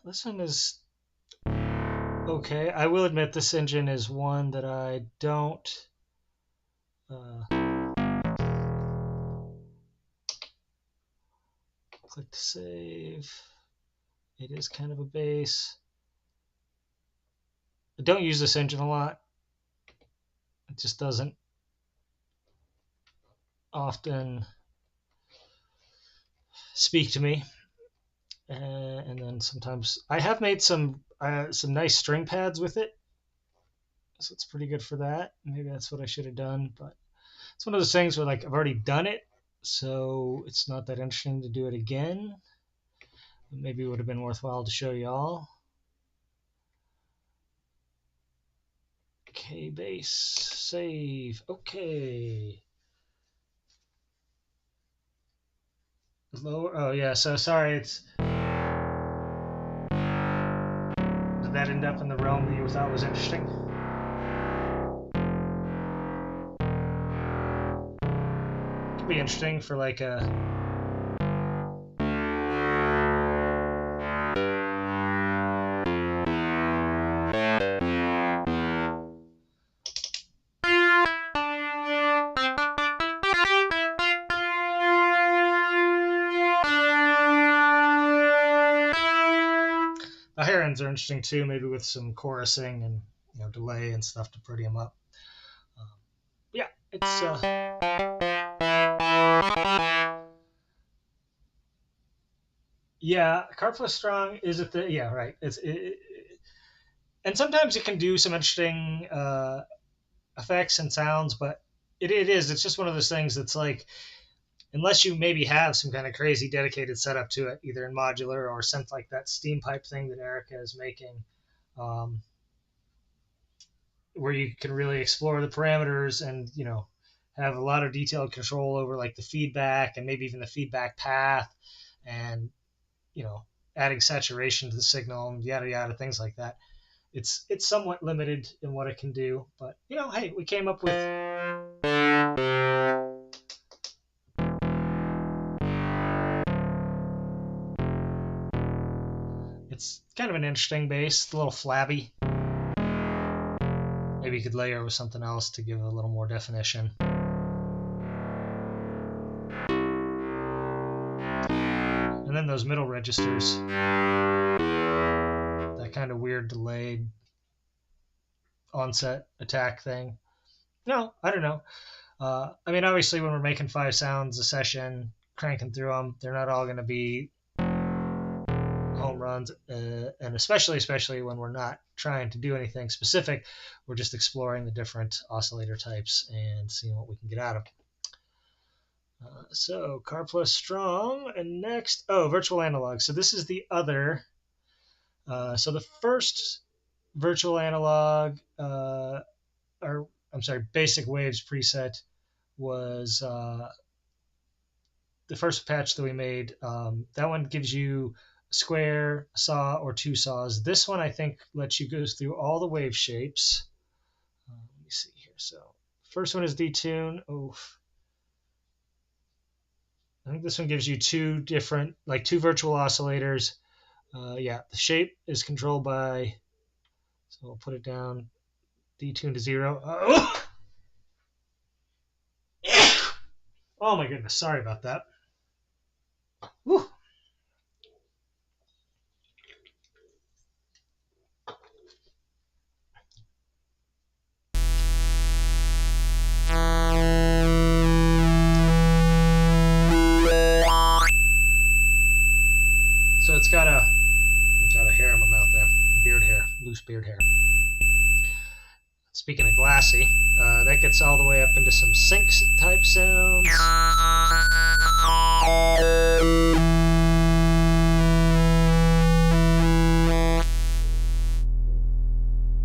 A: This one is okay. I will admit this engine is one that I don't click to save. It is kind of a bass. I don't use this engine a lot. It just doesn't often speak to me. And then sometimes I have made some nice string pads with it, so it's pretty good for that. Maybe that's what I should have done, but it's one of those things where like I've already done it, so it's not that interesting to do it again. Maybe it would have been worthwhile to show y'all. Okay, bass, save. Okay. Lower. Oh yeah. So sorry. It's. Did that end up in the realm that you thought was interesting? Could be interesting for like a. The higher ends are interesting too, maybe with some chorusing and delay and stuff to pretty them up. Yeah, it's yeah, Karplus-Strong is at the right. And sometimes it can do some interesting effects and sounds, but it's just one of those things that's like, unless you maybe have some kind of crazy dedicated setup to it, either in modular or synth like that steam pipe thing that Erica is making, where you can really explore the parameters and have a lot of detailed control over like the feedback and maybe even the feedback path, and adding saturation to the signal and yada yada, things like that. It's somewhat limited in what it can do, but hey, we came up with it's kind of an interesting bass, a little flabby. Maybe you could layer with something else to give it a little more definition. And then those middle registers, that kind of weird delayed onset attack thing. No, I don't know. I mean, obviously, when we're making 5 sounds a session, cranking through them, they're not all going to be home runs, and especially when we're not trying to do anything specific, we're just exploring the different oscillator types and seeing what we can get out of them. So Karplus-Strong, and next, virtual analog. So this is the other. So the first virtual analog, basic waves preset was the first patch that we made. That one gives you a square, a saw, or 2 saws. This one, I think, lets you go through all the wave shapes. Let me see here. So first one is detune. Oof. I think this one gives you 2 different, like 2 virtual oscillators. The shape is controlled by, so we'll put it down, detune to 0. Oh my goodness, sorry about that. Whew. So it's got a hair in my mouth there, beard hair, loose beard hair. Speaking of glassy, that gets all the way up into some sync type sounds.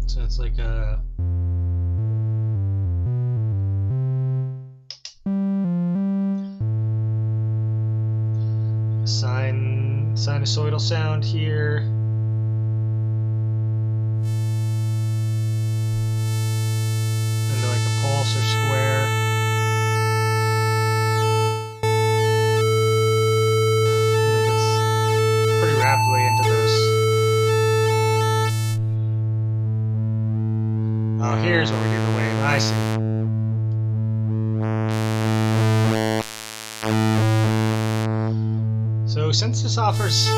A: So it's like a sinusoidal sound here. Into like a pulse or square. And it gets pretty rapidly into those. Oh, here's where we do the wave. I see. So synths offers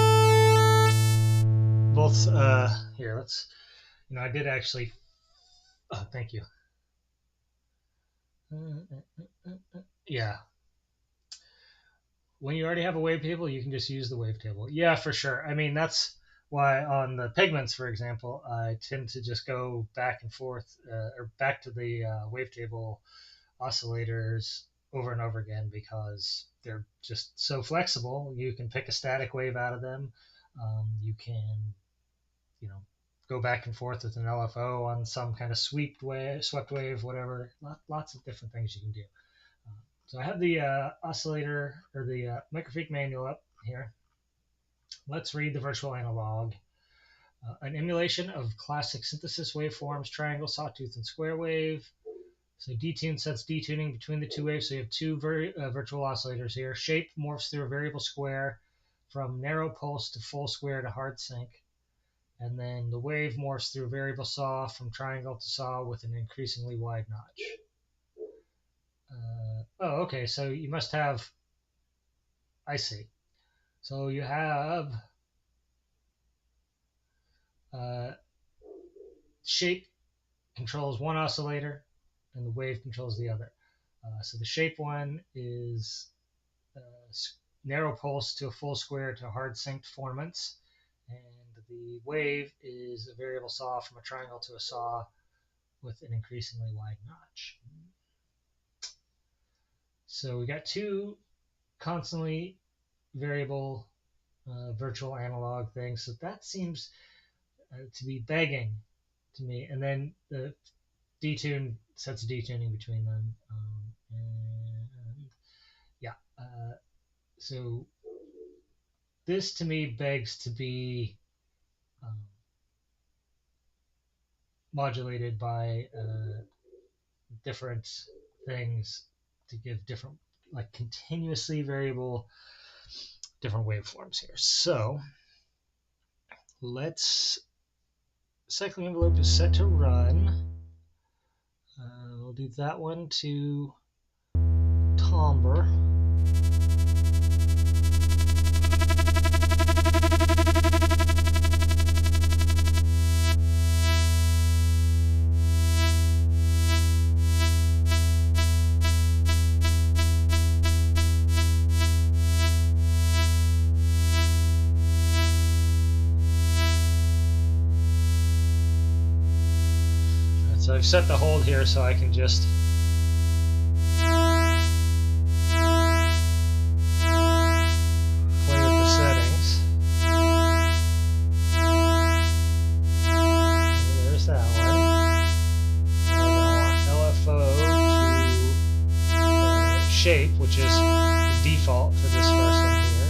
A: both, here, let's, I did actually, oh, thank you. Yeah. When you already have a wavetable, you can just use the wavetable. Yeah, for sure. I mean, that's why on the pigments, for example, I tend to just go back and forth, or back to the wavetable oscillators over and over again, because they're just so flexible. You can pick a static wave out of them. You can, go back and forth with an LFO on some kind of swept wave, whatever. Lots of different things you can do. So I have the oscillator, or the MIcroFreak manual up here. Let's read the virtual analog. An emulation of classic synthesis waveforms, triangle, sawtooth, and square wave. So detune sets detuning between the two waves. So you have two virtual oscillators here. Shape morphs through a variable square from narrow pulse to full square to hard sync. And then the wave morphs through a variable saw from triangle to saw with an increasingly wide notch. Oh, okay, so you must have, I see. So you have shape controls one oscillator and the wave controls the other. So the shape one is narrow pulse to a full square to hard synced formants, and the wave is a variable saw from a triangle to a saw with an increasingly wide notch. So we got two constantly variable virtual analog things. So that seems to be begging to me. And then the detune sets of detuning between them. And yeah. So this to me begs to be modulated by different things to give different, like continuously variable different waveforms here. So let's, cycling envelope is set to run. We'll do that one to timbre. So I've set the hold here so I can just play with the settings. There's that one. And I want LFO to shape, which is the default for this first one here.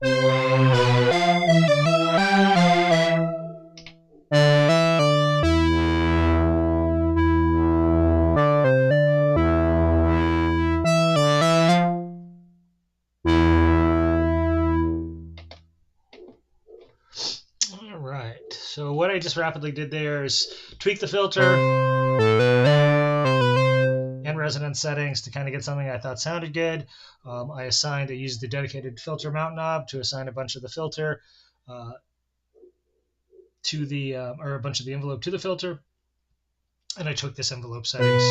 A: All right. So what I just rapidly did there is tweak the filter and resonance settings to kind of get something I thought sounded good. I used the dedicated filter mount knob to assign a bunch of the filter to the, or a bunch of the envelope to the filter. And I took this envelope settings.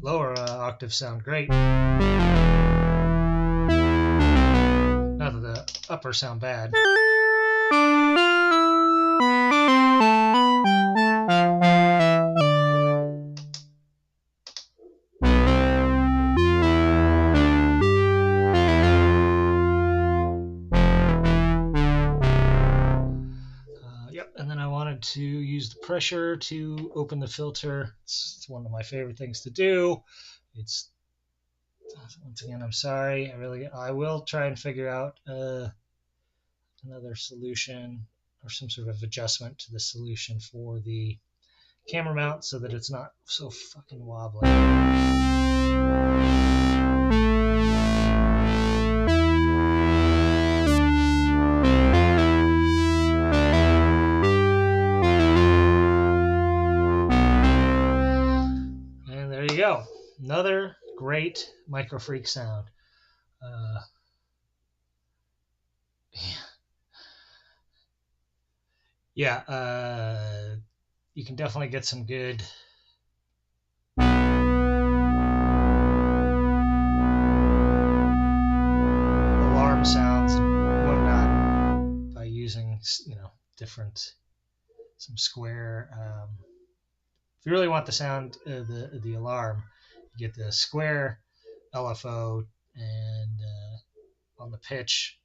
A: Lower octaves sound great. Not that the upper sound bad. And then I wanted to use the pressure to open the filter. It's one of my favorite things to do. It's, once again, I'm sorry. I will try and figure out another solution or some sort of adjustment to the solution for the camera mount so that it's not so fucking wobbly. Go. Another great MIcroFreak sound. You can definitely get some good alarm sounds and whatnot by using, some square. If you really want the sound, the alarm, you get the square LFO and on the pitch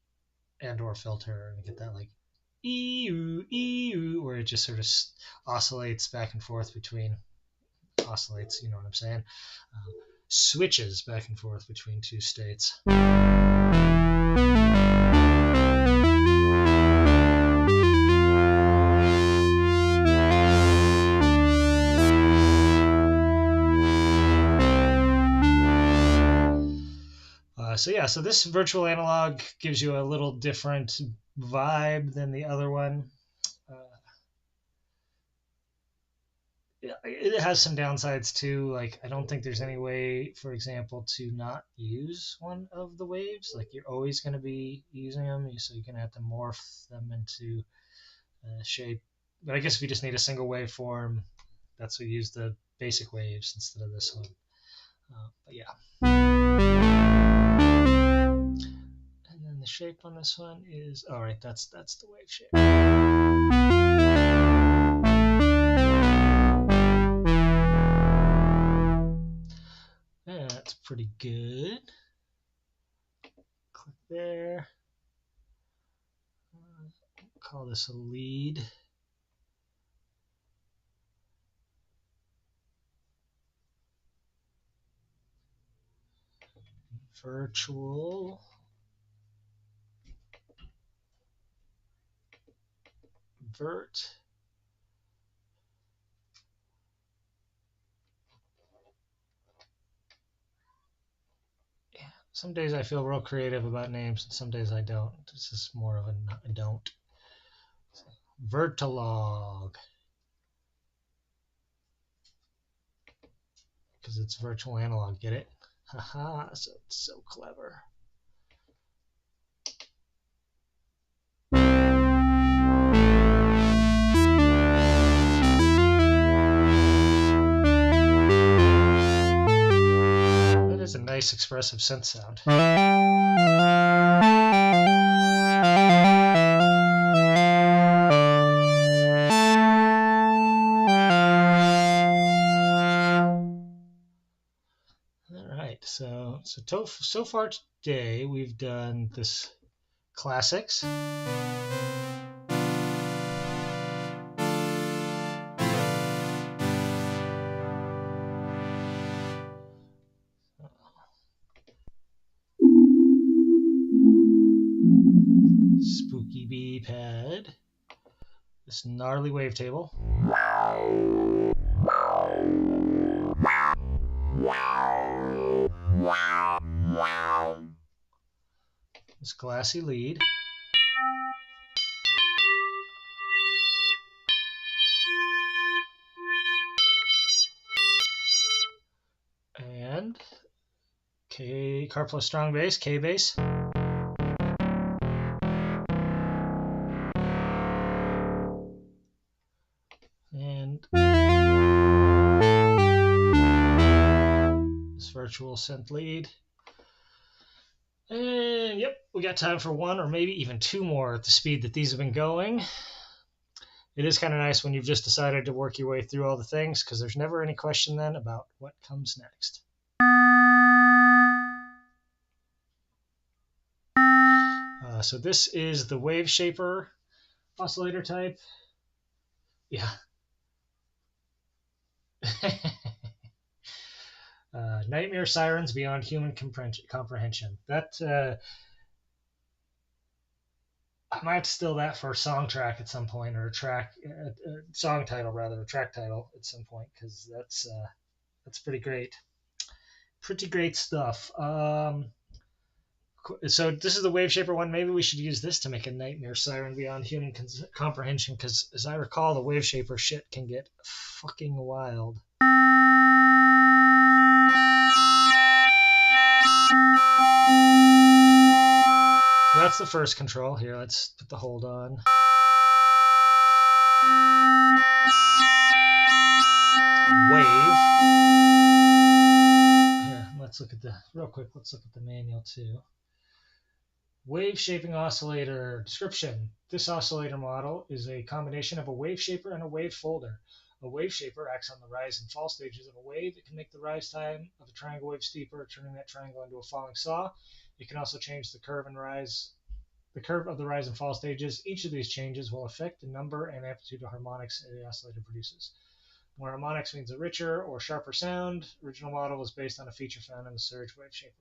A: and or filter, and you get that like where it just sort of oscillates back and forth between oscillates. You know what I'm saying? Switches back and forth between two states. So this virtual analog gives you a little different vibe than the other one. It has some downsides too. Like, I don't think there's any way, for example, to not use one of the waves. Like, you're always going to be using them, so you're going to have to morph them into shape. But I guess if you just need a single waveform, that's what you use the basic waves instead of this one. But yeah. And then the shape on this one is, all right, that's the wave shape. That's pretty good. Click there. Call this a lead. Virtual. Vert. Yeah. Some days I feel real creative about names, and some days I don't. This is more of a don't. Virtalog. Because it's virtual analog, get it? Haha, so it's so clever. That is a nice expressive synth sound. So far today we've done this Classix. Spooky bee pad. This gnarly wavetable. This glassy lead. And Karplus-Strong bass, K bass. And this virtual synth lead. And yep, we got time for one or maybe even two more at the speed that these have been going. It is kind of nice when you've just decided to work your way through all the things, because there's never any question then about what comes next. So this is the Waveshaper oscillator type. Yeah. Nightmare sirens beyond human comprehension. That I might steal that for a song track at some point, or a song title rather, a track title at some point, because that's pretty great. Pretty great stuff. So this is the Waveshaper one. Maybe we should use this to make a Nightmare Siren beyond human comprehension, because as I recall, the Waveshaper shit can get fucking wild. So that's the first control. Here, let's put the hold on. Wave. Here, let's look at the manual too. Wave shaping oscillator. Description. This oscillator model is a combination of a waveshaper and a wave folder. A waveshaper acts on the rise and fall stages of a wave. It can make the rise time of a triangle wave steeper, turning that triangle into a falling saw. It can also change the curve of the rise and fall stages. Each of these changes will affect the number and amplitude of harmonics the oscillator produces. More harmonics means a richer or sharper sound. Original model was based on a feature found in the Surge Waveshaper.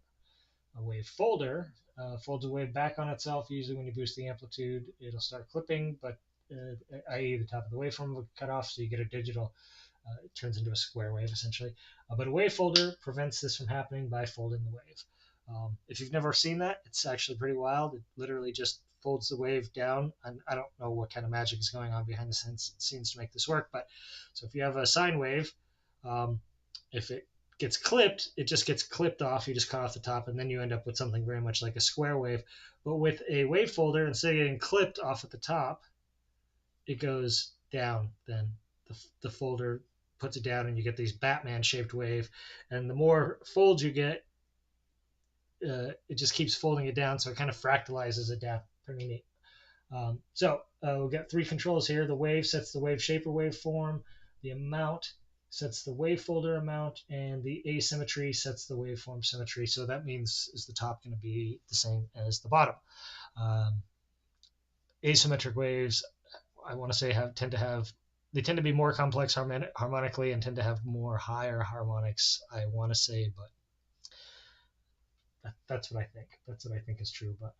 A: A wave folder folds a wave back on itself. Usually when you boost the amplitude, it'll start clipping, but i.e. the top of the waveform will cut off, so you get a digital, it turns into a square wave essentially. But a wave folder prevents this from happening by folding the wave. If you've never seen that, it's actually pretty wild. It literally just folds the wave down, and I don't know what kind of magic is going on behind the scenes to make this work, but so if you have a sine wave, if it gets clipped, it just gets clipped off. You just cut off the top, and then you end up with something very much like a square wave. But with a wave folder, instead of getting clipped off at the top, it goes down. Then the folder puts it down, and you get these Batman-shaped wave. And the more folds you get, it just keeps folding it down, so it kind of fractalizes it down. Pretty neat. We've got three controls here. The wave sets the Waveshaper waveform. The amount sets the wave folder amount, and the asymmetry sets the waveform symmetry. So that means, is the top going to be the same as the bottom? Asymmetric waves, I want to say, tend to be more complex harmonically and tend to have more higher harmonics, I want to say, but that's what I think. That's what I think is true, but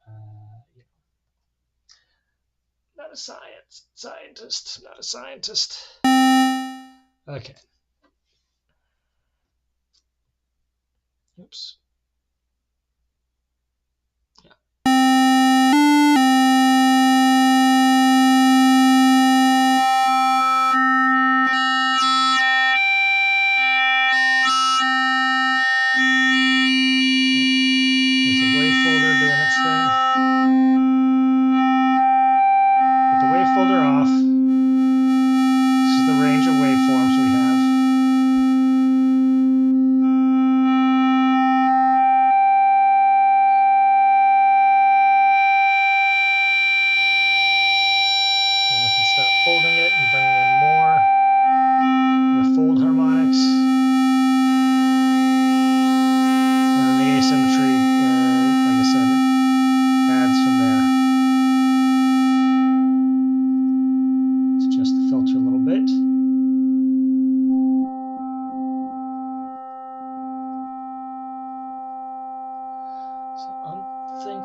A: not a scientist, not a scientist. Okay. Oops. Yeah. There's the wave folder doing its thing. With the wave folder off, this is the range of waveforms we have.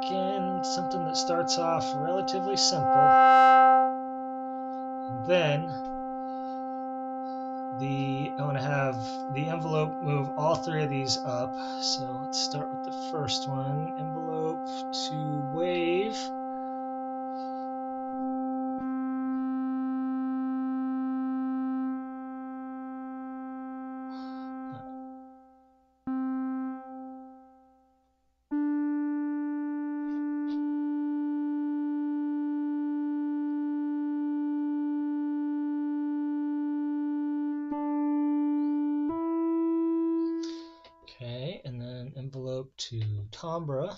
A: again, something that starts off relatively simple. And then I want to have the envelope move all three of these up. So let's start with the first one, envelope to wave. Okay, and then envelope to timbre.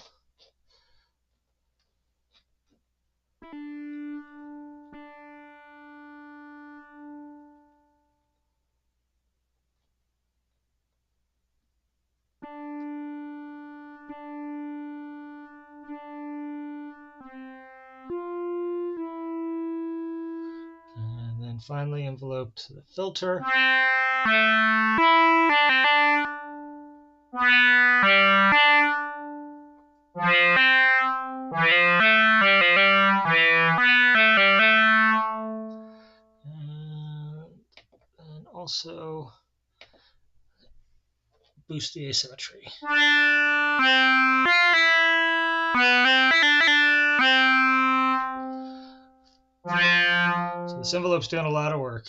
A: And then finally envelope to the filter. And also boost the asymmetry. So this envelope's doing a lot of work.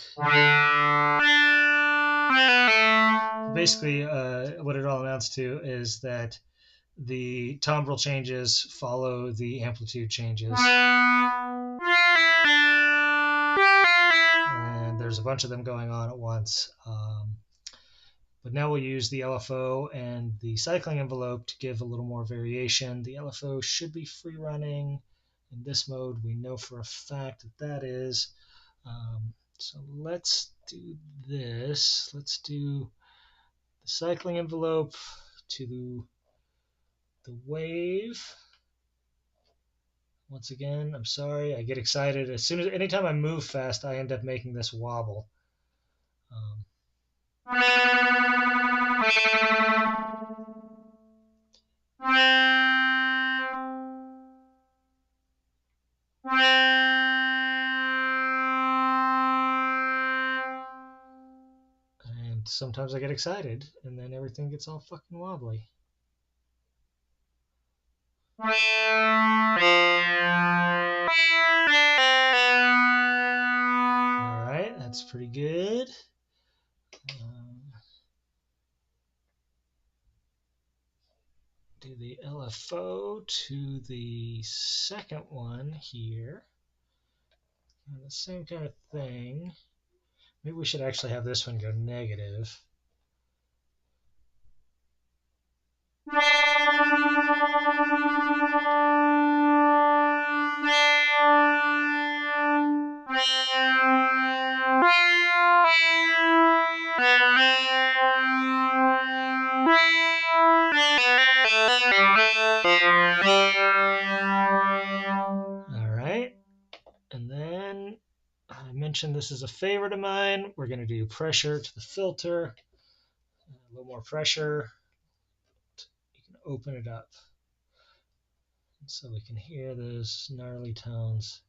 A: Basically, what it all amounts to is that the timbral changes follow the amplitude changes. And there's a bunch of them going on at once. But now we'll use the LFO and the cycling envelope to give a little more variation. The LFO should be free running in this mode. We know for a fact that that is. So let's do this. Let's do the cycling envelope to the wave. Once again, I'm sorry, I get excited. Anytime I move fast, I end up making this wobble. And sometimes I get excited, and then everything gets all fucking wobbly. Alright, that's pretty good. Do the LFO to the second one here. And the same kind of thing. Maybe we should actually have this one go negative. Alright, and then I mentioned this is a favorite of mine. We're going to do pressure to the filter. A little more pressure. You can open it up so we can hear those gnarly tones.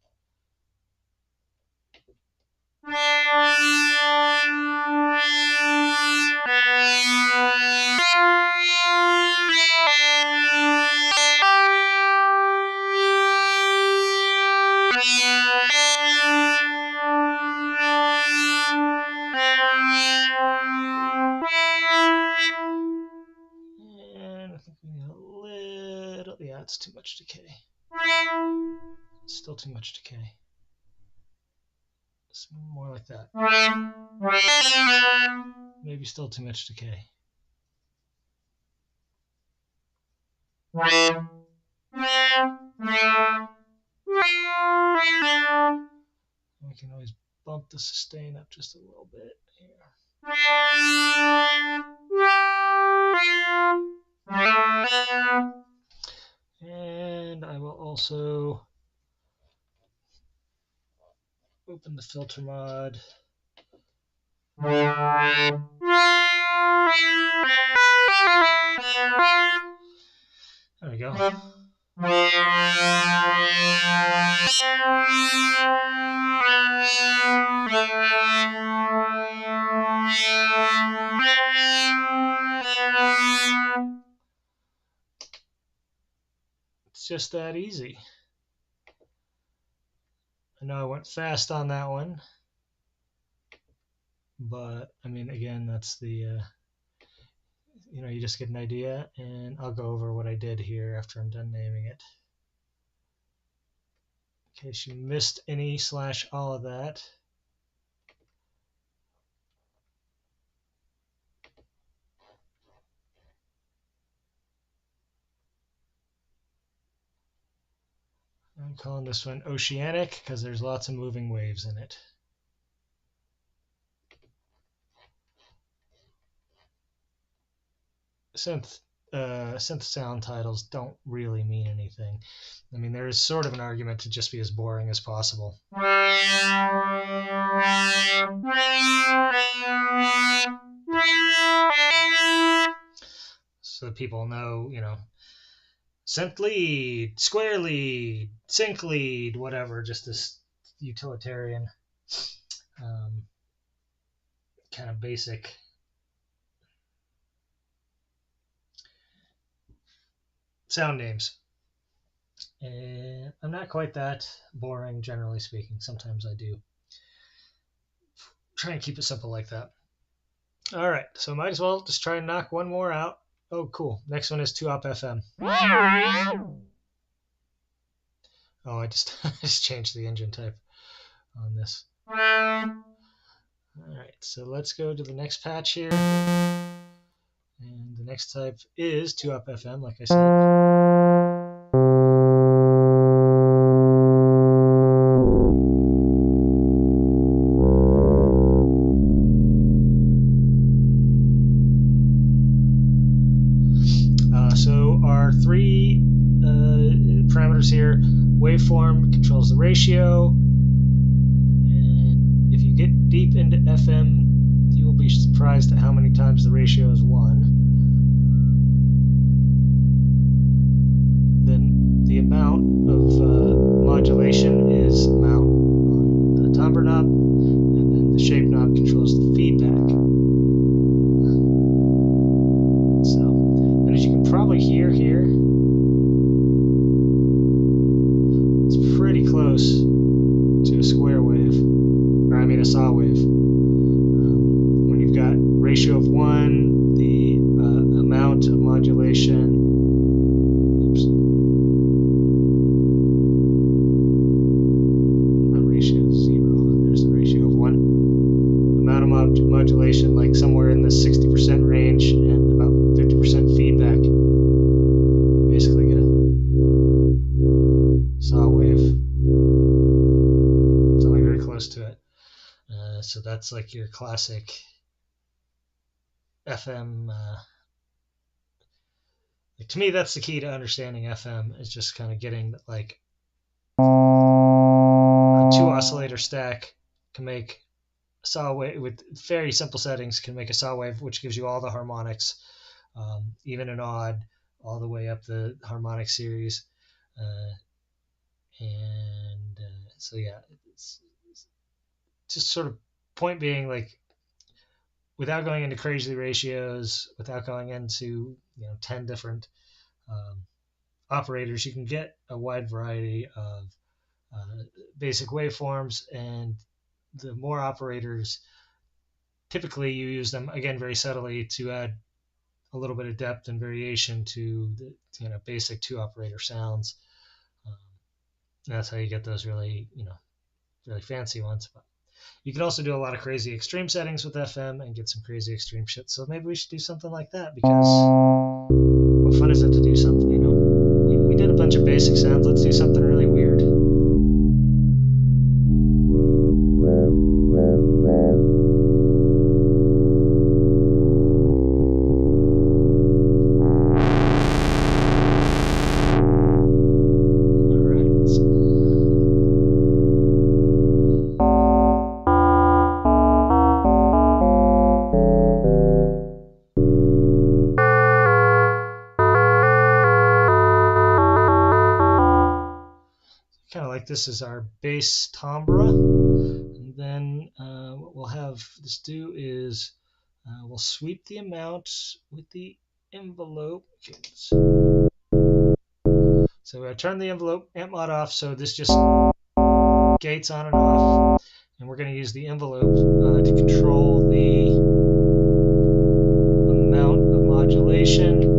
A: And I think we need a little, yeah, it's too much decay. It's still too much decay. It's more like that. Maybe still too much decay. We can always bump the sustain up just a little bit here. And I will also open the filter mod. There we go. It's just that easy. I know I went fast on that one, but I mean, again, that's the, you just get an idea, and I'll go over what I did here after I'm done naming it. In case you missed any / all of that. I'm calling this one Oceanic because there's lots of moving waves in it. Synth sound titles don't really mean anything. I mean, there is sort of an argument to just be as boring as possible. So that people know, synth lead, square lead, sync lead, whatever, just this utilitarian kind of basic sound names. And I'm not quite that boring, generally speaking. Sometimes I do. Try and keep it simple like that. All right, so might as well just try and knock one more out. Oh, cool. Next one is 2-op FM. Oh, I just changed the engine type on this. All right, so let's go to the next patch here. And the next type is 2-op FM, like I said. So our three parameters here: waveform controls the ratio, and if you get deep into FM, you will be surprised at how many times the ratio is 1. Then the amount of modulation is amount on the timbre knob, and then the shape knob controls the feedback. So, and as you can probably hear here, it's pretty close to a square wave, or I mean a saw wave. When you've got ratio of 1, the amount of modulation, modulation like somewhere in the 60% range and about 50% feedback. You basically get a saw wave. Something very close to it. So that's like your classic FM. To me, that's the key to understanding FM, is just kind of getting like a 2 oscillator stack can make saw wave with very simple settings, can make a saw wave which gives you all the harmonics, even and odd, all the way up the harmonic series, so yeah, it's just sort of point being, like, without going into crazy ratios, without going into 10 different operators, you can get a wide variety of basic waveforms, and the more operators, typically you use them, again, very subtly to add a little bit of depth and variation to the basic 2-operator sounds. That's how you get those really really fancy ones. But you can also do a lot of crazy extreme settings with FM and get some crazy extreme shit. So maybe we should do something like that, because what fun is it to do something, we did a bunch of basic sounds. Let's do something really weird. of like this is our bass timbre. And then what we'll have this do is we'll sweep the amount with the envelope. Okay, so I turn the envelope amp mod off, so this just gates on and off. And we're going to use the envelope to control the amount of modulation.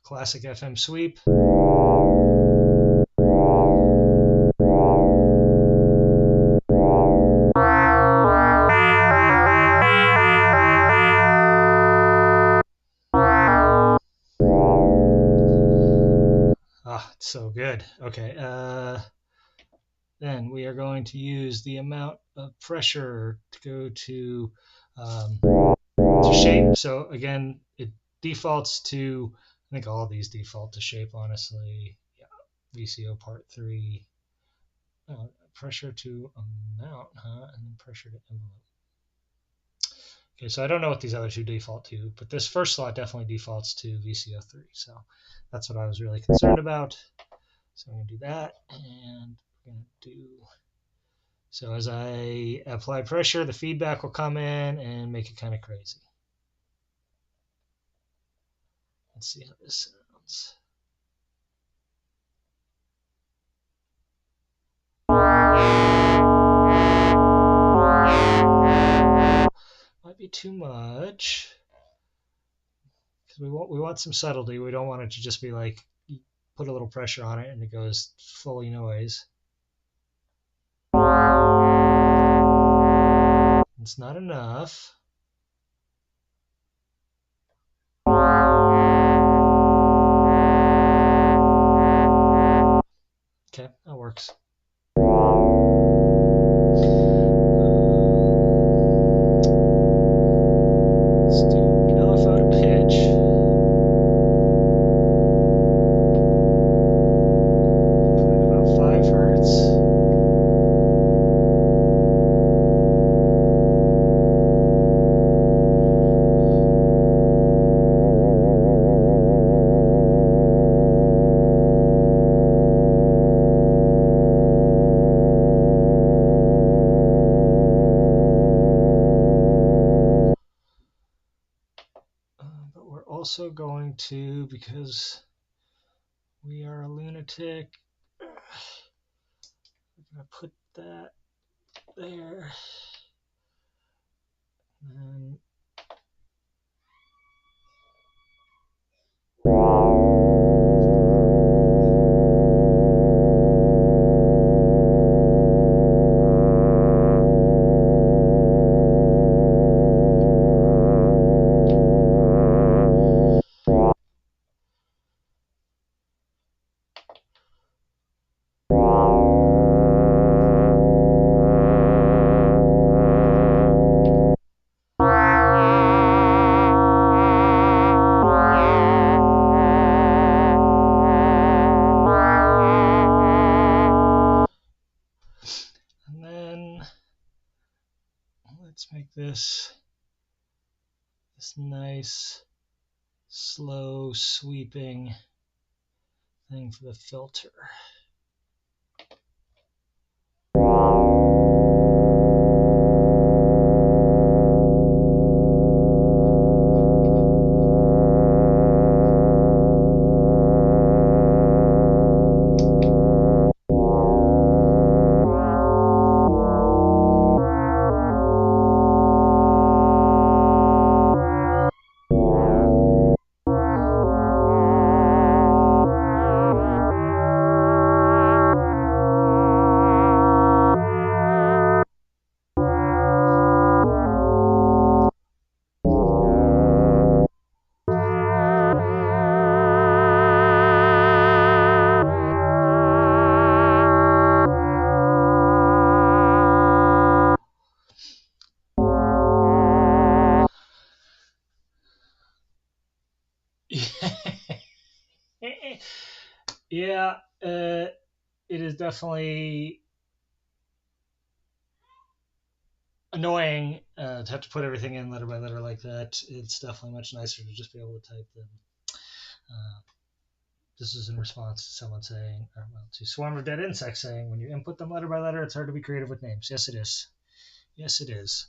A: Classic FM sweep. Ah, it's so good. Okay. Then we are going to use the amount of pressure to go to shape. So again, it defaults to, I think all of these default to shape, honestly. Yeah, VCO part 3. Pressure to amount, huh? And then pressure to envelope. Okay, so I don't know what these other two default to, but this first slot definitely defaults to VCO 3. So that's what I was really concerned about. So I'm going to do that, and we're going to do... So as I apply pressure, the feedback will come in and make it kind of crazy. Let's see how this sounds. Might be too much, because we want some subtlety. We don't want it to just be like, you put a little pressure on it and it goes fully noise. It's not enough. Okay, that works. Let's do LFO to pitch. Put it about 5 hertz. Also going to, because we are a lunatic, we're going to put that there. And then let's make this nice, slow, sweeping thing for the filter. Yeah, it is definitely annoying to have to put everything in letter by letter like that. It's definitely much nicer to just be able to type them. This is in response to someone saying, or well, to Swarm of Dead Insects saying, when you input them letter by letter, it's hard to be creative with names. Yes, it is. Yes, it is.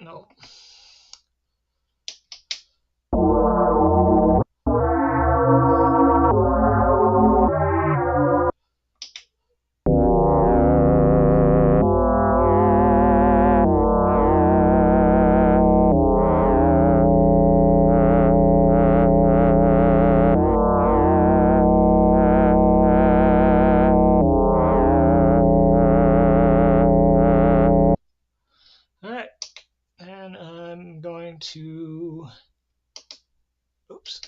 A: No. To oops,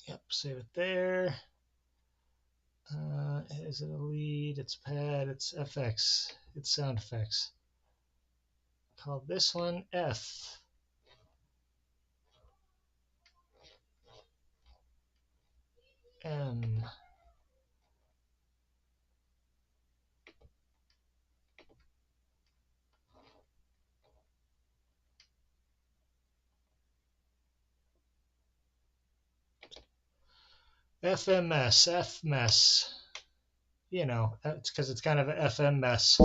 A: yep, save it there. Is it a lead? It's pad. It's FX. It's sound effects. Call this one F. M. FMS. FMess. You know, it's because it's kind of an FM mess.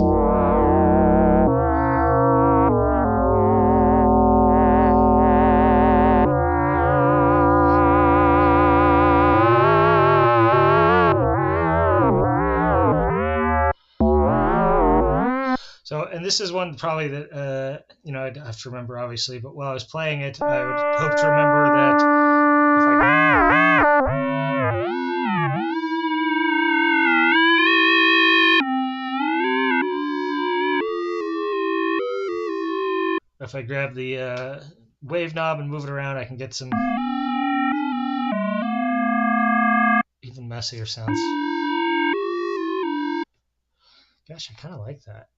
A: So, and this is one probably that, you know, I'd have to remember obviously, but while I was playing it, I would hope to remember that if I grab the wave knob and move it around, I can get some even messier sounds. Gosh, I kind of like that.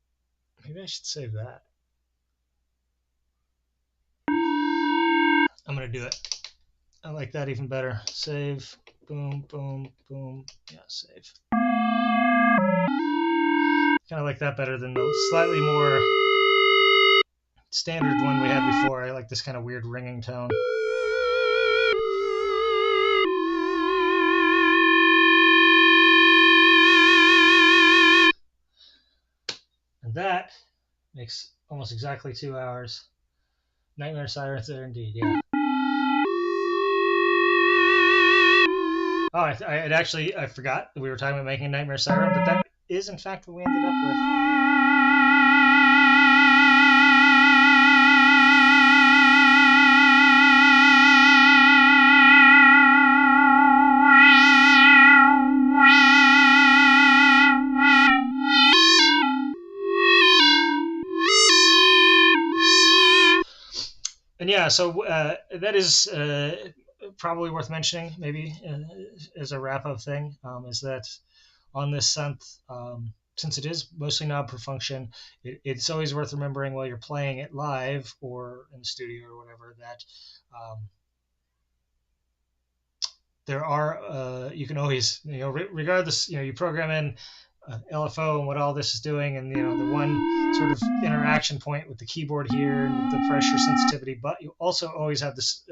A: Maybe I should save that. I'm going to do it. I like that even better. Save. Boom, boom, boom. Yeah, save. Kind of like that better than the slightly more standard one we had before. I like this kind of weird ringing tone. And that makes almost exactly 2 hours. Nightmare Sirens there indeed, yeah. Oh, I forgot that we were talking about making a Nightmare Siren, but that is in fact what we ended up with. And yeah, so that is probably worth mentioning, maybe as a wrap-up thing, is that on this synth, since it is mostly knob per function, it's always worth remembering while you're playing it live or in the studio or whatever that there are you can always, you know, regardless, you know, you program in LFO and what all this is doing, and you know the one sort of interaction point with the keyboard here and with the pressure sensitivity, but you also always have this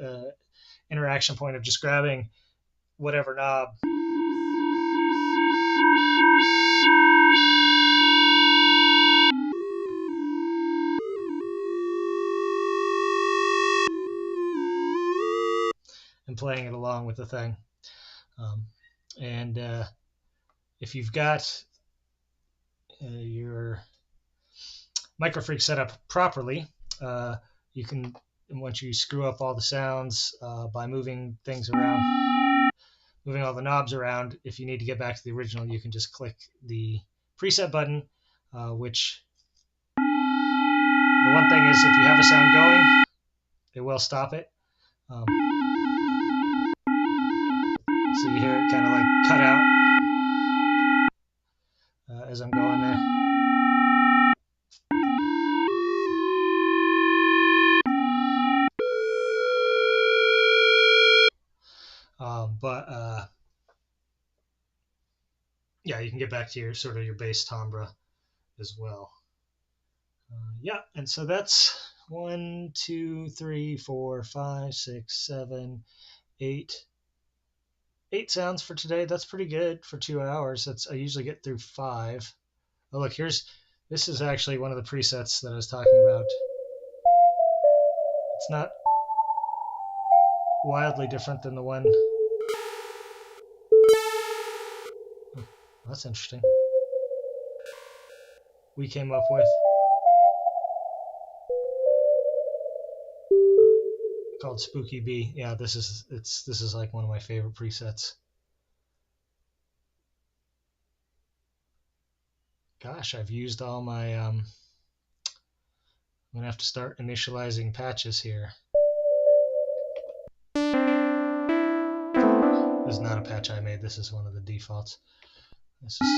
A: interaction point of just grabbing whatever knob and playing it along with the thing. And if you've got your MIcroFreak set up properly, you can, once you screw up all the sounds by moving things around, moving all the knobs around, if you need to get back to the original, you can just click the preset button, which the one thing is if you have a sound going, it will stop it. So you hear it kind of like cut out. But yeah, you can get back to your sort of your bass timbre as well. Yeah, and so that's 1, 2, 3, 4, 5, 6, 7, 8. 8 sounds for today. That's pretty good for 2 hours. I usually get through 5. Oh, look, this is actually one of the presets that I was talking about. It's not wildly different than the one. Oh, that's interesting. We came up with, called Spooky Bee. Yeah, this is like one of my favorite presets. Gosh, I've used all my I'm gonna have to start initializing patches here. This is not a patch I made. This is one of the defaults. This is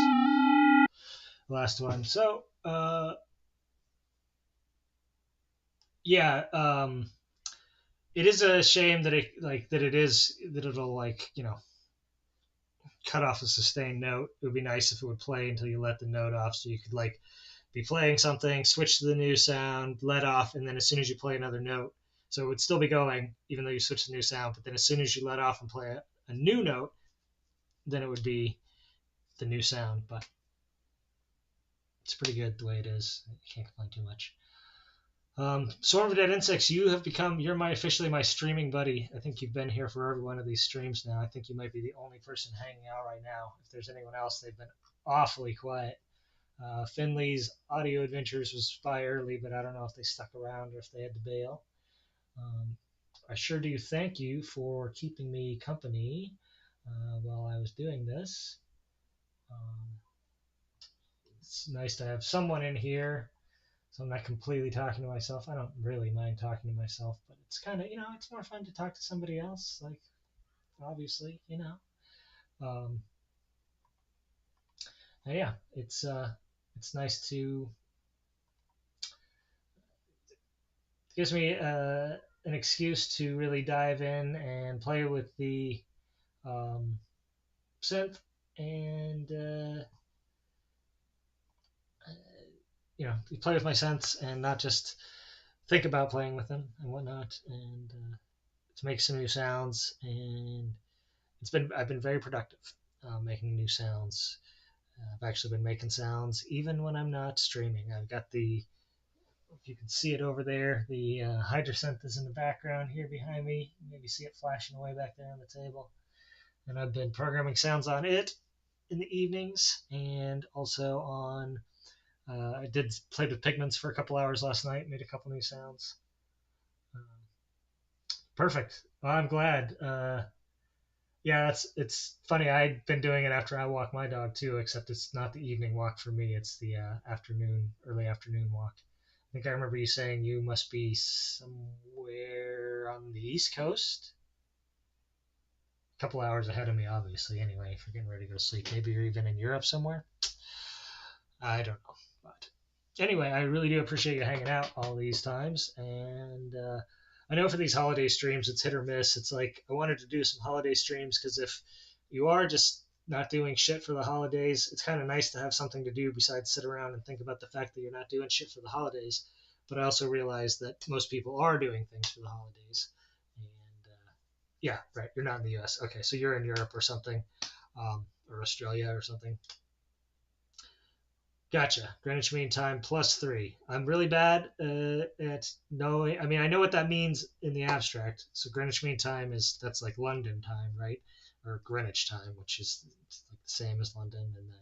A: the last one. So yeah, it is a shame that it'll like, you know, cut off a sustained note. It would be nice if it would play until you let the note off, so you could like be playing something, switch to the new sound, let off, and then as soon as you play another note, so it would still be going even though you switch to the new sound, but then as soon as you let off and play a new note, then it would be the new sound. But it's pretty good the way it is. I can't complain too much. Swarm of Dead Insects, you're officially my streaming buddy. I think you've been here for every one of these streams now. I think you might be the only person hanging out right now. If there's anyone else, they've been awfully quiet. Finley's Audio Adventures was by early, but I don't know if they stuck around or if they had to bail. I sure do thank you for keeping me company while I was doing this. It's nice to have someone in here, so I'm not completely talking to myself. I don't really mind talking to myself, but it's kind of, it's more fun to talk to somebody else, like, obviously, yeah, it's nice to, it gives me an excuse to really dive in and play with the synth and play with my synths and not just think about playing with them and whatnot, and to make some new sounds. And I've been very productive making new sounds. I've actually been making sounds even when I'm not streaming. I've got if you can see it over there, the Hydrosynth is in the background here behind me. Maybe see it flashing away back there on the table. And I've been programming sounds on it in the evenings, and also on I did play with pigments for a couple hours last night, made a couple new sounds. Perfect. Well, I'm glad. Yeah, it's funny. I've been doing it after I walk my dog too, except it's not the evening walk for me. It's the early afternoon walk. I think I remember you saying you must be somewhere on the East Coast. A couple hours ahead of me, obviously. Anyway, if you're getting ready to go to sleep, maybe you're even in Europe somewhere. I don't know, but anyway, I really do appreciate you hanging out all these times, and I know for these holiday streams, it's hit or miss. It's like I wanted to do some holiday streams because if you are just not doing shit for the holidays, it's kind of nice to have something to do besides sit around and think about the fact that you're not doing shit for the holidays. But I also realize that most people are doing things for the holidays. And yeah, right, you're not in the US. Okay, so you're in Europe or something, or Australia or something. Gotcha. Greenwich Mean Time +3. I'm really bad at knowing. I mean, I know what that means in the abstract. So Greenwich Mean Time that's like London time, right? Or Greenwich time, which is like the same as London. And then,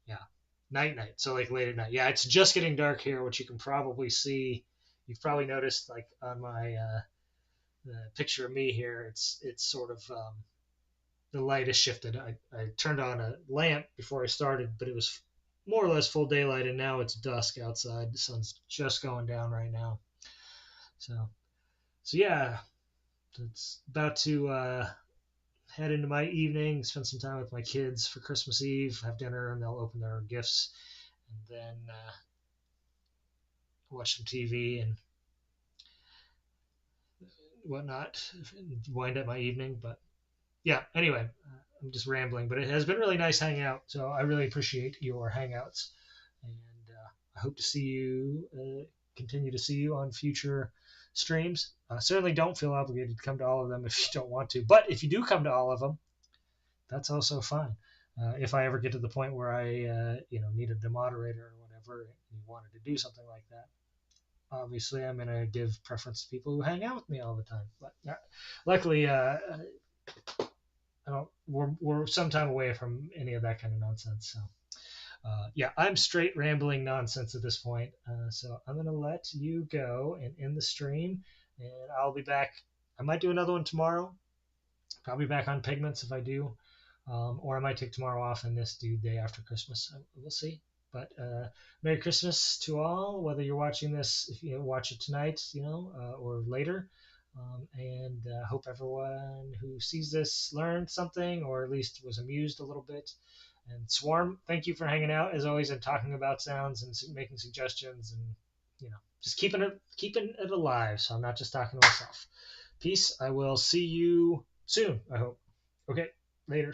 A: yeah, night. So like late at night. Yeah, it's just getting dark here, which you can probably see. You've probably noticed like on my the picture of me here. It's sort of the light has shifted. I turned on a lamp before I started, but it was more or less full daylight, and now it's dusk outside. The sun's just going down right now. So yeah, it's about to head into my evening, spend some time with my kids for Christmas Eve, have dinner, and they'll open their gifts, and then watch some TV and whatnot, wind up my evening. But yeah, anyway, I'm just rambling, but it has been really nice hanging out. So I really appreciate your hangouts, and I hope to see you, continue to see you on future streams. Certainly don't feel obligated to come to all of them if you don't want to, but if you do come to all of them, that's also fine. If I ever get to the point where I, needed a moderator or whatever, and you wanted to do something like that, obviously I'm going to give preference to people who hang out with me all the time. But luckily, we're some time away from any of that kind of nonsense. So yeah, I'm straight rambling nonsense at this point. So I'm going to let you go and end the stream, and I'll be back. I might do another one tomorrow. Probably back on Pigments if I do. Or I might take tomorrow off and this do day after Christmas. We'll see. But Merry Christmas to all, whether you're watching this, if you watch it tonight, or later. And hope everyone who sees this learned something, or at least was amused a little bit. And Swarm, thank you for hanging out as always and talking about sounds and making suggestions and just keeping it alive. So I'm not just talking to myself. Peace. I will see you soon, I hope. Okay, later.